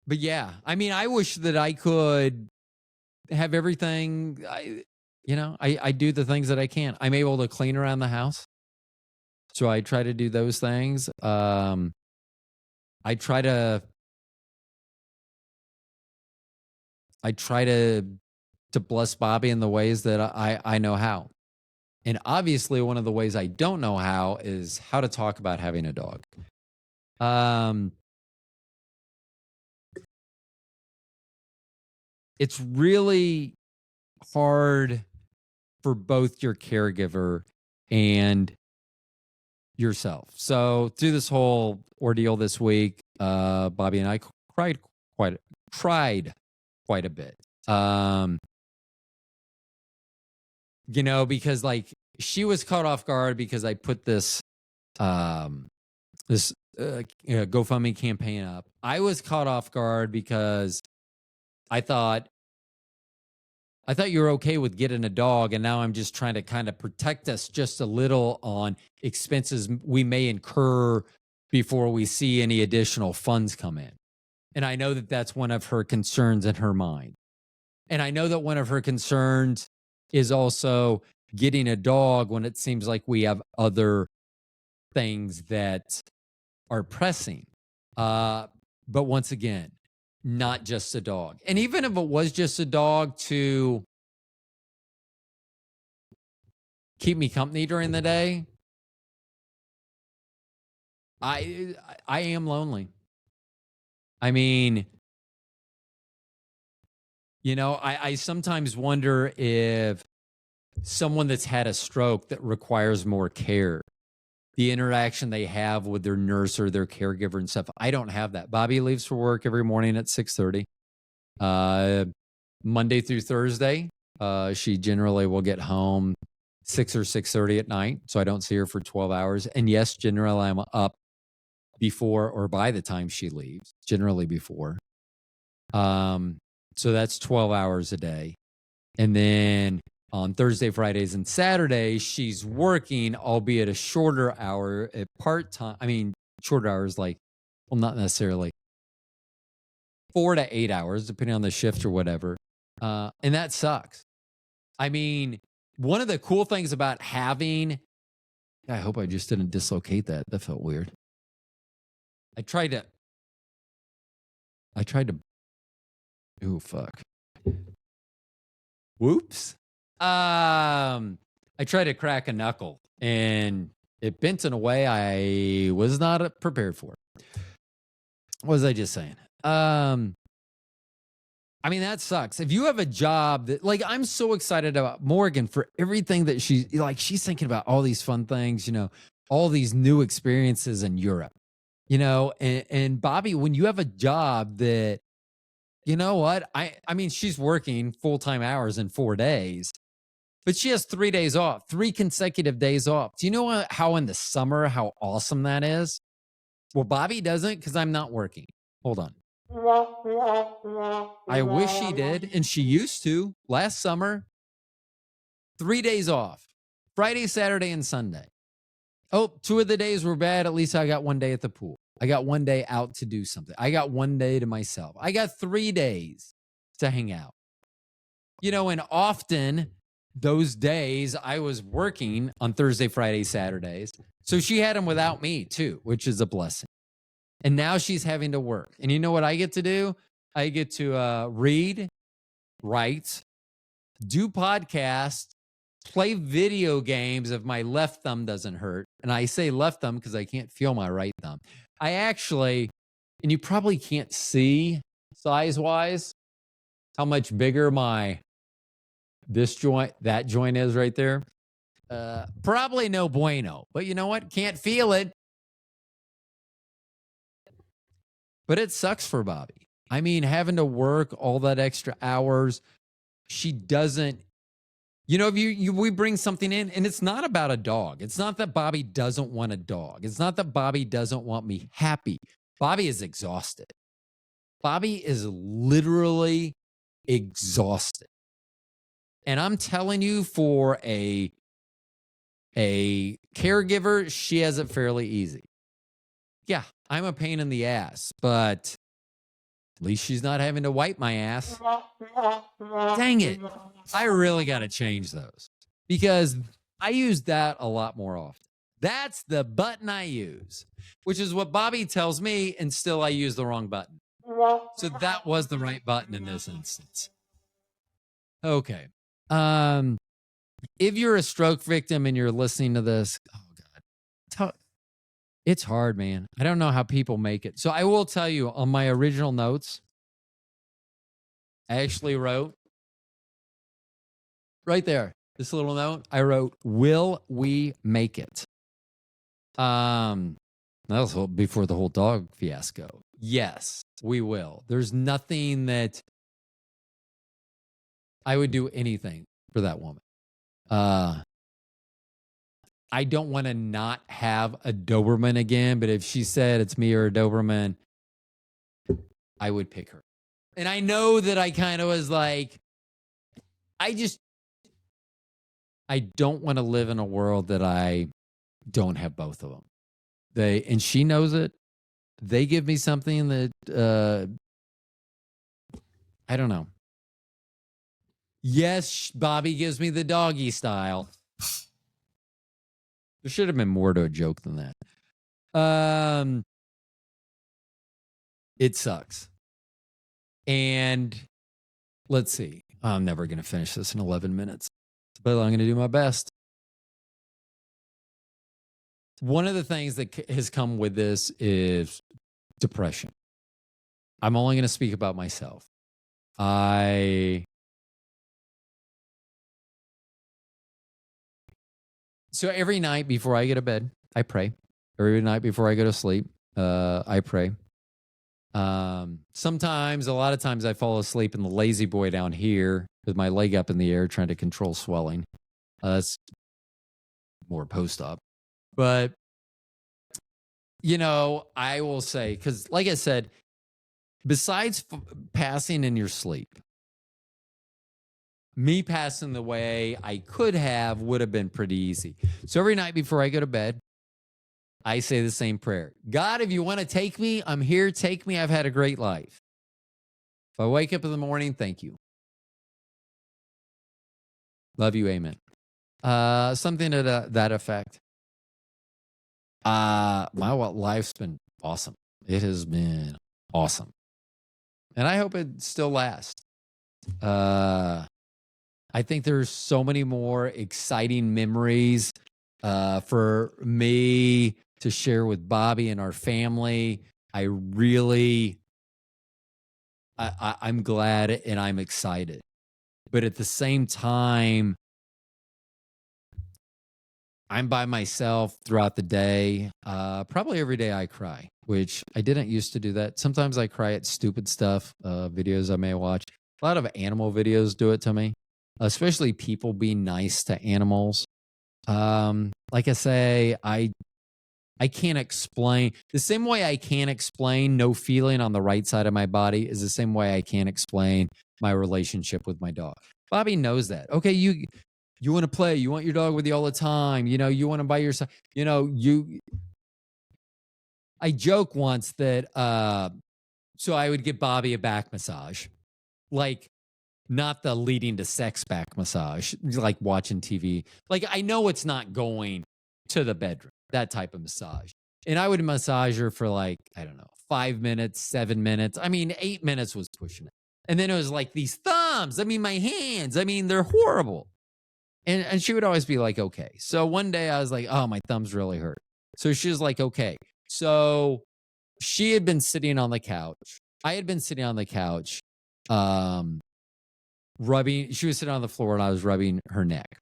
yeah, I mean, I wish that I could have everything. I do the things that I can. I'm able to clean around the house, so I try to do those things. I try to bless Bobby in the ways that I know how. And obviously, one of the ways I don't know how is how to talk about having a dog. It's really hard for both your caregiver and yourself. So through this whole ordeal this week, Bobby and I cried quite a bit. Because, like, she was caught off guard because I put this GoFundMe campaign up. I was caught off guard because I thought you were okay with getting a dog, and now I'm just trying to kind of protect us just a little on expenses we may incur before we see any additional funds come in. And I know that that's one of her concerns in her mind. And I know that one of her concerns is also getting a dog when it seems like we have other things that are pressing. But once again, not just a dog. And even if it was just a dog, to keep me company during the day, I am lonely. I mean, I sometimes wonder if someone that's had a stroke that requires more care, the interaction they have with their nurse or their caregiver and stuff. I don't have that. Bobby leaves for work every morning at 6:30. Monday through Thursday, she generally will get home 6 or 6:30 at night, so I don't see her for 12 hours. And yes, generally I'm up before or by the time she leaves, generally before. So that's 12 hours a day. And then on Thursday, Fridays, and Saturdays, she's working, albeit a shorter hour at part-time. I mean, shorter hours, like, well, not necessarily 4 to 8 hours, depending on the shift or whatever. And that sucks. I mean, one of the cool things about having, I hope I just didn't dislocate that. That felt weird. I tried to, oh, fuck. Whoops. I tried to crack a knuckle and it bent in a way I was not prepared for. What was I just saying? I mean, that sucks. If you have a job that, like, I'm so excited about Morgan for everything that she's thinking about all these fun things, all these new experiences in Europe, and Bobby, when you have a job that, you know what? I mean, she's working full-time hours in 4 days, but she has 3 days off, 3 consecutive days off. Do you know how in the summer, how awesome that is? Well, Bobby doesn't because I'm not working. Hold on. I wish she did, and she used to last summer. 3 days off, Friday, Saturday, and Sunday. Oh, 2 of the days were bad. At least I got 1 day at the pool. I got 1 day out to do something. I got 1 day to myself. I got 3 days to hang out. And often those days I was working on Thursday, Friday, Saturdays. So she had them without me too, which is a blessing. And now she's having to work. And you know what I get to do? I get to read, write, do podcasts, play video games if my left thumb doesn't hurt. And I say left thumb because I can't feel my right thumb. I actually, and you probably can't see size-wise how much bigger this joint, that joint is right there. Probably no bueno. But you know what? Can't feel it. But it sucks for Bobby. I mean, having to work all that extra hours, she doesn't. If we bring something in, and it's not about a dog. It's not that Bobby doesn't want a dog. It's not that Bobby doesn't want me happy. Bobby is exhausted. Bobby is literally exhausted. And I'm telling you, for a caregiver, she has it fairly easy. Yeah, I'm a pain in the ass, but at least she's not having to wipe my ass. Dang it. I really got to change those because I use that a lot more often. That's the button I use, which is what Bobby tells me, and still I use the wrong button. So that was the right button in this instance. Okay. If you're a stroke victim and you're listening to this, oh God, it's hard, man. I don't know how people make it. So I will tell you, on my original notes, I actually wrote right there, this little note, I wrote, "Will we make it?" That was before the whole dog fiasco. Yes, we will. There's nothing that I would do anything for that woman. I don't want to not have a Doberman again, but if she said it's me or a Doberman, I would pick her. And I know that I kind of was like, I don't want to live in a world that I don't have both of them. And she knows it. They give me something that, I don't know. Yes, Bobby gives me the doggy style. There should have been more to a joke than that. It sucks. And let's see. I'm never going to finish this in 11 minutes, but I'm going to do my best. One of the things that has come with this is depression. I'm only going to speak about myself. So every night before I go to bed, I pray. Every night before I go to sleep, I pray. Sometimes, a lot of times, I fall asleep in the lazy boy down here with my leg up in the air, trying to control swelling. That's more post-op, but I will say, because, like I said, besides passing in your sleep, me passing the way I could have would have been pretty easy. So every night before I go to bed, I say the same prayer. God, if you want to take me, I'm here. Take me. I've had a great life. If I wake up in the morning, thank you. Love you. Amen. Something to that effect. My life's been awesome. It has been awesome. And I hope it still lasts. I think there's so many more exciting memories for me to share with Bobby and our family. I'm glad and I'm excited. But at the same time, I'm by myself throughout the day. Probably every day I cry, which I didn't used to do that. Sometimes I cry at stupid stuff, videos I may watch. A lot of animal videos do it to me, especially people being nice to animals. Like I say, I can't explain. The same way I can't explain no feeling on the right side of my body is the same way I can't explain my relationship with my dog. Bobby knows that. Okay, you want to play, you want your dog with you all the time, you want to buy yourself, I joke once that so I would give Bobby a back massage, like not the leading to sex back massage, like watching TV. Like, I know it's not going to the bedroom, that type of massage. And I would massage her for, like, I don't know, 5 minutes, 7 minutes. I mean, 8 minutes was pushing it. And then it was like these thumbs. I mean, my hands. I mean, they're horrible. And she would always be like, okay. So one day I was like, oh, my thumbs really hurt. So she was like, okay. So she had been sitting on the couch. I had been sitting on the couch, rubbing. She was sitting on the floor and I was rubbing her neck.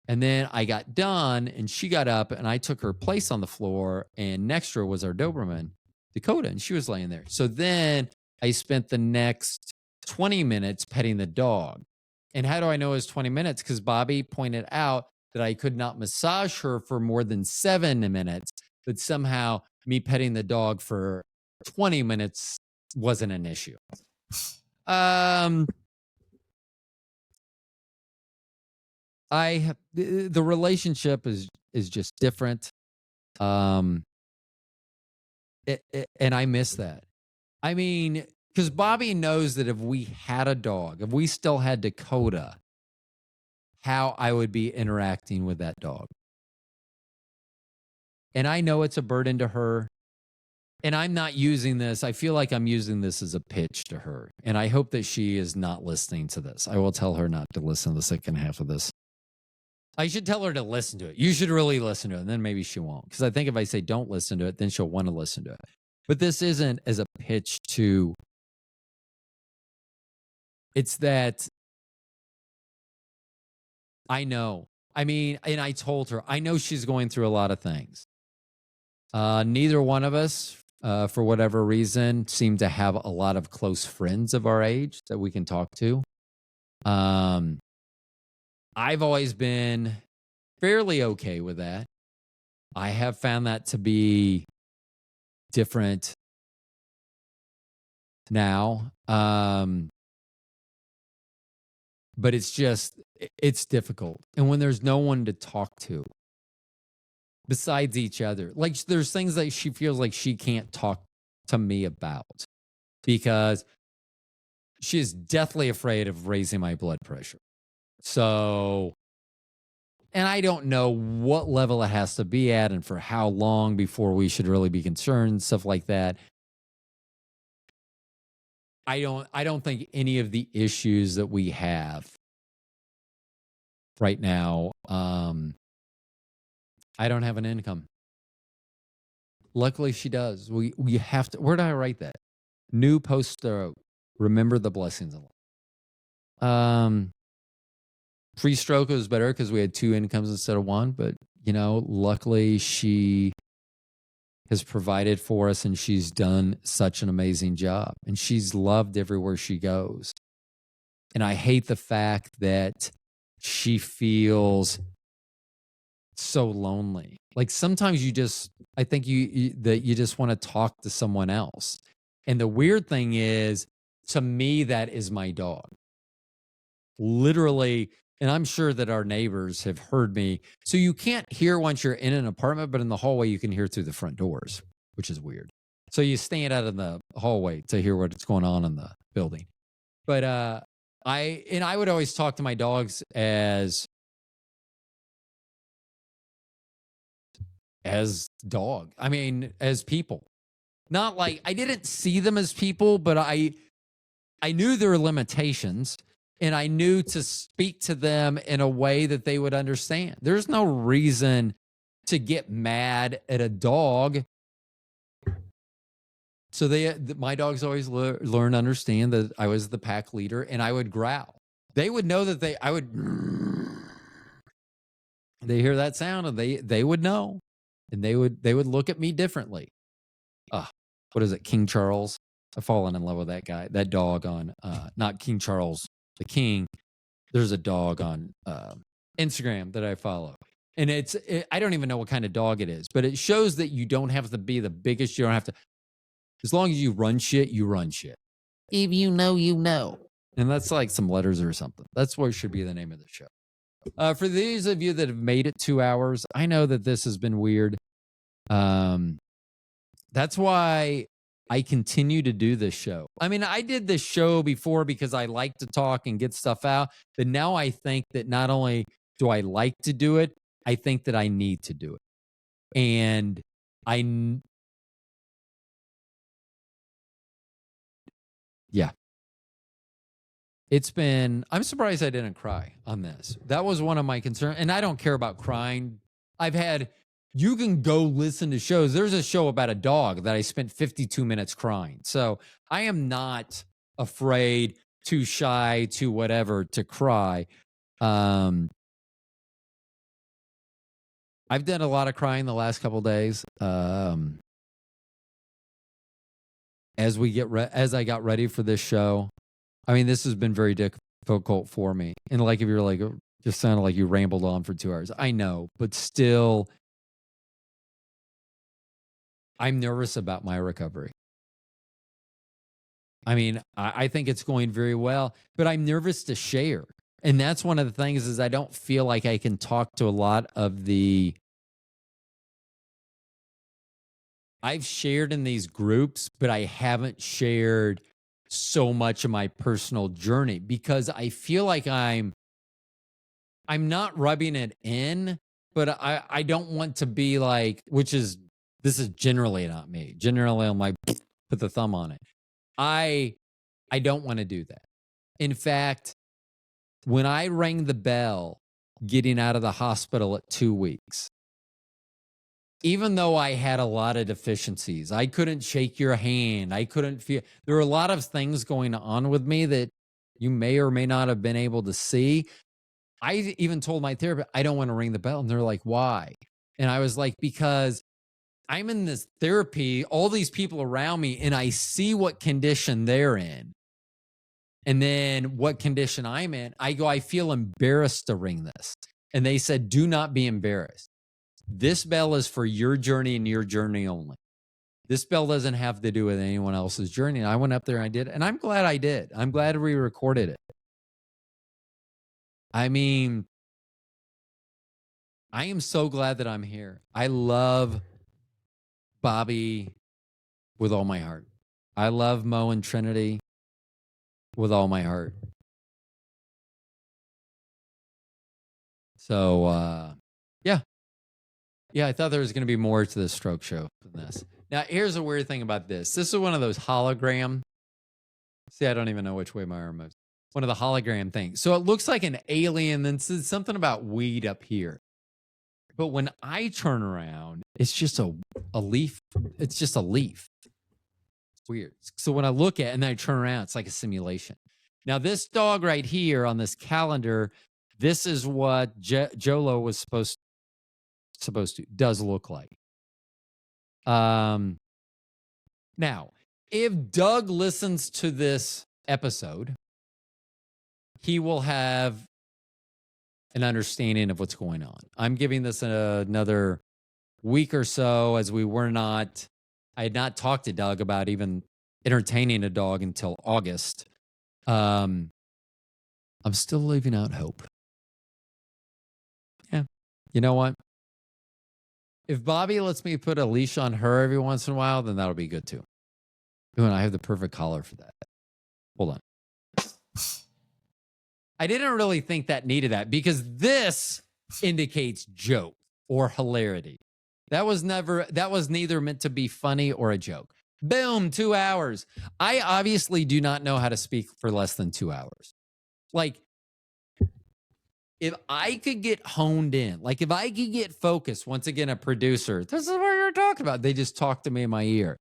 And then I got done and she got up and I took her place on the floor. And next to her was our Doberman, Dakota, and she was laying there. So then I spent the next 20 minutes petting the dog. And how do I know it was 20 minutes? Because Bobby pointed out that I could not massage her for more than 7 minutes, but somehow me petting the dog for 20 minutes wasn't an issue. The relationship is just different. And I miss that. I mean, because Bobby knows that if we had a dog, if we still had Dakota, how I would be interacting with that dog. And I know it's a burden to her. And I'm not using this. I feel like I'm using this as a pitch to her. And I hope that she is not listening to this. I will tell her not to listen to the second half of this. I should tell her to listen to it. You should really listen to it. And then maybe she won't. Because I think if I say don't listen to it, then she'll want to listen to it. But this isn't as a pitch to. It's that I know. I mean, and I told her, I know she's going through a lot of things. Neither one of us, for whatever reason, seem to have a lot of close friends of our age that we can talk to. I've always been fairly okay with that. I have found that to be different now. But it's difficult. And when there's no one to talk to besides each other, like there's things that she feels like she can't talk to me about because she's deathly afraid of raising my blood pressure. So, and I don't know what level it has to be at and for how long before we should really be concerned, stuff like that. I don't think any of the issues that we have right now, I don't have an income. Luckily, she does. We have to. Where did I write that? New post-stroke. Remember the blessings of life. Pre-stroke was better because we had 2 incomes instead of 1. But luckily she has provided for us, and she's done such an amazing job, and she's loved everywhere she goes. And I hate the fact that she feels so lonely. Like sometimes I think that you just want to talk to someone else. And the weird thing is, to me, that is my dog. Literally, and I'm sure that our neighbors have heard me. So you can't hear once you're in an apartment, but in the hallway, you can hear through the front doors, which is weird. So you stand out in the hallway to hear what's going on in the building. But I would always talk to my dogs as dog. I mean, as people. Not like I didn't see them as people, but I knew their limitations, and I knew to speak to them in a way that they would understand. There's no reason to get mad at a dog. So my dogs always learn to understand that I was the pack leader, and I would growl. They would know that they hear that sound, and they would know, and they would look at me differently. What is it, King Charles? I've fallen in love with that guy, that dog on not King Charles the King. There's a dog on Instagram that I follow, and I don't even know what kind of dog it is, but it shows that you don't have to be the biggest. You don't have to, as long as you run shit, you run shit. If you know, you know. And that's like some letters or something. That's what should be the name of the show. For these of you that have made it 2 hours, I know that this has been weird. That's why I continue to do this show. I mean, I did this show before because I like to talk and get stuff out. But now I think that not only do I like to do it, I think that I need to do it. And I'm surprised I didn't cry on this. That was one of my concerns. And I don't care about crying. You can go listen to shows. There's a show about a dog that I spent 52 minutes crying. So I am not afraid, too shy, too whatever to cry. I've done a lot of crying the last couple of days. As I got ready for this show, I mean, this has been very difficult for me. And like, if you're like, just sounded like you rambled on for 2 hours. I know, but still, I'm nervous about my recovery. I mean, I think it's going very well, but I'm nervous to share. And that's one of the things, is I don't feel like I can talk to a lot of I've shared in these groups, but I haven't shared so much of my personal journey, because I feel like I'm not rubbing it in, but I don't want to be like, this is generally not me. Generally, I'm like, put the thumb on it. I don't want to do that. In fact, when I rang the bell getting out of the hospital at 2 weeks, even though I had a lot of deficiencies, I couldn't shake your hand. I couldn't feel, there were a lot of things going on with me that you may or may not have been able to see. I even told my therapist, I don't want to ring the bell. And they're like, why? And I was like, because I'm in this therapy, all these people around me, and I see what condition they're in. And then what condition I'm in, I feel embarrassed to ring this. And they said, do not be embarrassed. This bell is for your journey and your journey only. This bell doesn't have to do with anyone else's journey. And I went up there and I did. And I'm glad I did. I'm glad we recorded it. I mean, I am so glad that I'm here. I love Bobby with all my heart. I love Mo and Trinity with all my heart. So, yeah. I thought there was going to be more to the stroke show than this. Now, here's a weird thing about this. This is one of those hologram. See, I don't even know which way my arm moves. One of the hologram things. So it looks like an alien. Then something about weed up here. But when I turn around, it's just a leaf. It's just a leaf. It's weird. So when I look at it and then I turn around, it's like a simulation. Now, this dog right here on this calendar, this is what Jolo was supposed to does look like. Now, if Doug listens to this episode, he will have an understanding of what's going on. I'm giving this another week or so, as I had not talked to Doug about even entertaining a dog until August. I'm still leaving out hope. Yeah. You know what? If Bobby lets me put a leash on her every once in a while, then that'll be good too. Ooh, and I have the perfect collar for that. Hold on. I didn't really think that needed that, because this indicates joke or hilarity. That was neither meant to be funny or a joke. Boom, 2 hours. I obviously do not know how to speak for less than 2 hours. Like, if I could get honed in, like if I could get focused, once again, a producer, this is what you're talking about. They just talk to me in my ear.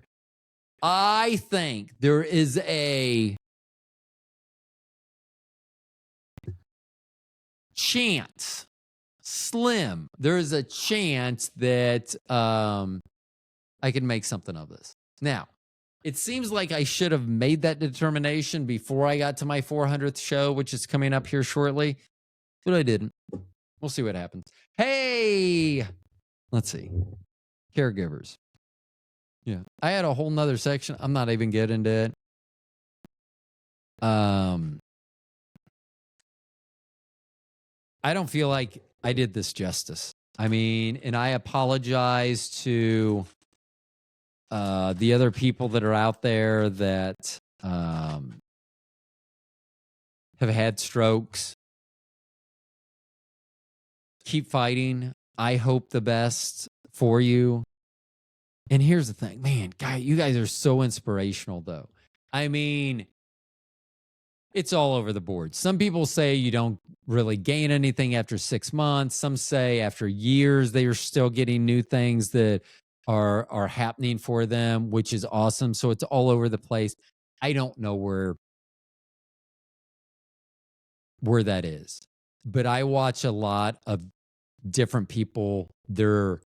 I think there is a chance, slim, there is a chance that I can make something of this. Now, it seems like I should have made that determination before I got to my 400th show, which is coming up here shortly, but I didn't. We'll see what happens. Hey, let's see. Caregivers. Yeah, I had a whole nother section. I'm not even getting into it. I don't feel like I did this justice. I mean, and I apologize to the other people that are out there that have had strokes. Keep fighting. I hope the best for you. And here's the thing, man, you guys are so inspirational, though. I mean, it's all over the board. Some people say you don't really gain anything after 6 months. Some say after years, they are still getting new things that are happening for them, which is awesome. So it's all over the place. I don't know where that is, but I watch a lot of different people, their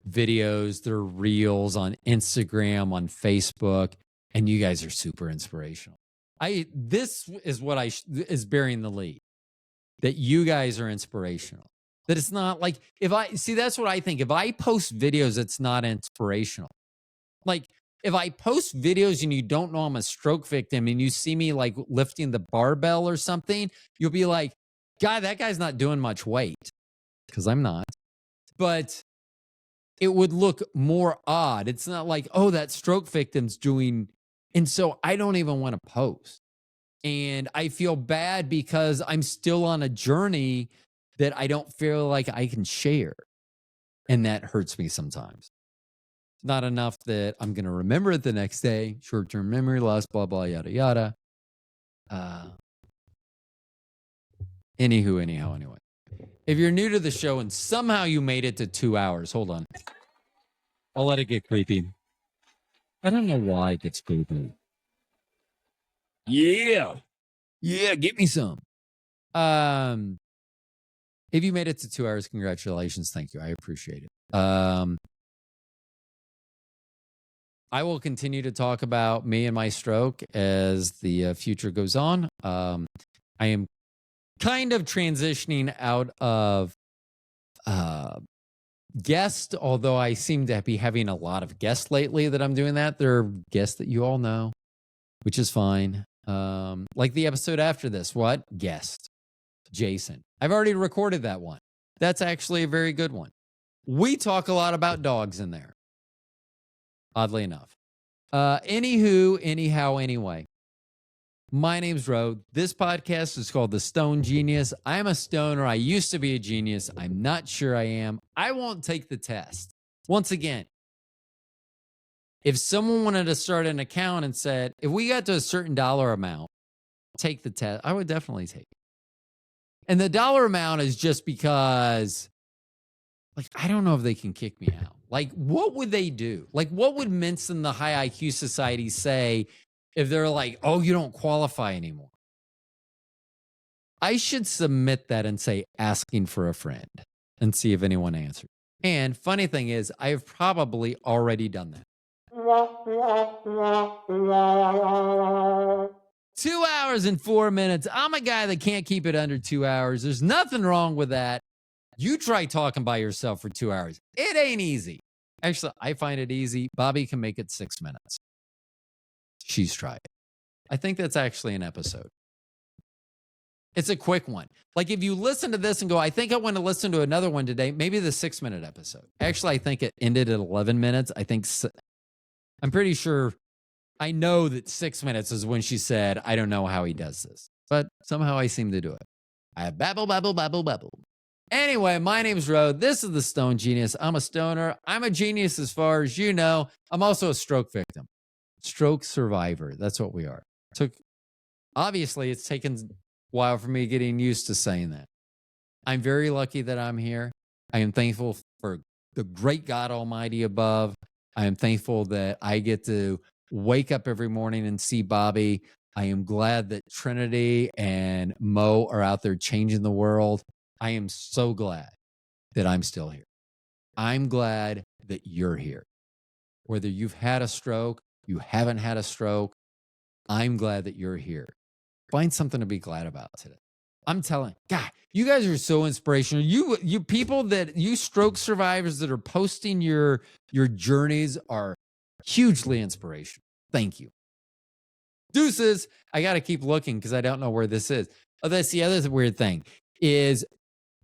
videos, their reels on Instagram, on Facebook, and you guys are super inspirational. This is what is bearing the lead, that you guys are inspirational. That it's not like, that's what I think. If I post videos, it's not inspirational. Like, if I post videos and you don't know I'm a stroke victim and you see me like lifting the barbell or something, you'll be like, that guy's not doing much weight, because I'm not. But it would look more odd. It's not like, oh, that stroke victim's doing. And so I don't even want to post. And I feel bad because I'm still on a journey that I don't feel like I can share. And that hurts me sometimes. Not enough that I'm going to remember it the next day. Short-term memory loss, blah, blah, yada, yada. Anyhow. If you're new to the show and somehow you made it to 2 hours, hold on. I'll let it get creepy. I don't know why it gets creepy. Yeah, get me some. If you made it to 2 hours, congratulations. Thank you. I appreciate it. I will continue to talk about me and my stroke as the future goes on. I am kind of transitioning out of guest, although I seem to be having a lot of guests lately that I'm doing that. They're guests that you all know, which is fine. Like the episode after this, what? Guest. Jason. I've already recorded that one. That's actually a very good one. We talk a lot about dogs in there, oddly enough. Anyway. My name's Ro. This podcast is called The Stone Genius. I'm a stoner. I used to be a genius. I'm not sure I am. I won't take the test. Once again, if someone wanted to start an account and said, if we got to a certain dollar amount, take the test, I would definitely take it. And the dollar amount is just because like, I don't know if they can kick me out. Like, what would they do? Like, what would Mints and the high IQ society say if they're like, oh, you don't qualify anymore? I should submit that and say asking for a friend and see if anyone answers. And funny thing is, I have probably already done that. 2 hours and 4 minutes. I'm a guy that can't keep it under 2 hours. There's nothing wrong with that. You try talking by yourself for 2 hours. It ain't easy. Actually, I find it easy. Bobby can make it 6 minutes. She's tried. I think that's actually an episode. It's a quick one. Like if you listen to this and go, I think I want to listen to another one today, maybe the 6-minute episode. Actually, I think it ended at 11 minutes. I'm pretty sure, I know that 6 minutes is when she said, I don't know how he does this, but somehow I seem to do it. I babble, babble, babble, babble. Anyway, my name's Ro. This is the Stone Genius. I'm a stoner. I'm a genius as far as you know. I'm also a stroke victim, stroke survivor. That's what we are. Obviously, it's taken a while for me getting used to saying that. I'm very lucky that I'm here. I am thankful for the great God Almighty above. I am thankful that I get to wake up every morning and see Bobby. I am glad that Trinity and Mo are out there changing the world. I am so glad that I'm still here. I'm glad that you're here. Whether you've had a stroke, you haven't had a stroke, I'm glad that you're here. Find something to be glad about today. I'm telling, God, you guys are so inspirational. You people you stroke survivors that are posting your journeys are hugely inspirational. Thank you. Deuces. I got to keep looking because I don't know where this is. Oh, that's the other weird thing is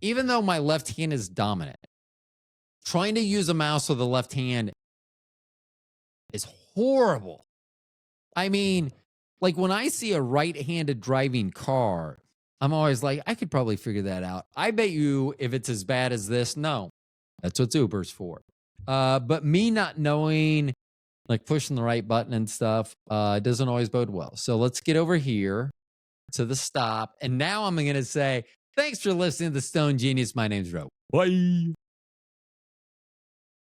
even though my left hand is dominant, trying to use a mouse with the left hand is horrible. I mean, like when I see a right-handed driving car, I'm always like, I could probably figure that out. I bet you if it's as bad as this, no. That's what Uber's for. But me not knowing, like pushing the right button and stuff, doesn't always bode well. So let's get over here to the stop. And now I'm going to say, thanks for listening to the Stone Genius. My name's Ro. Bye.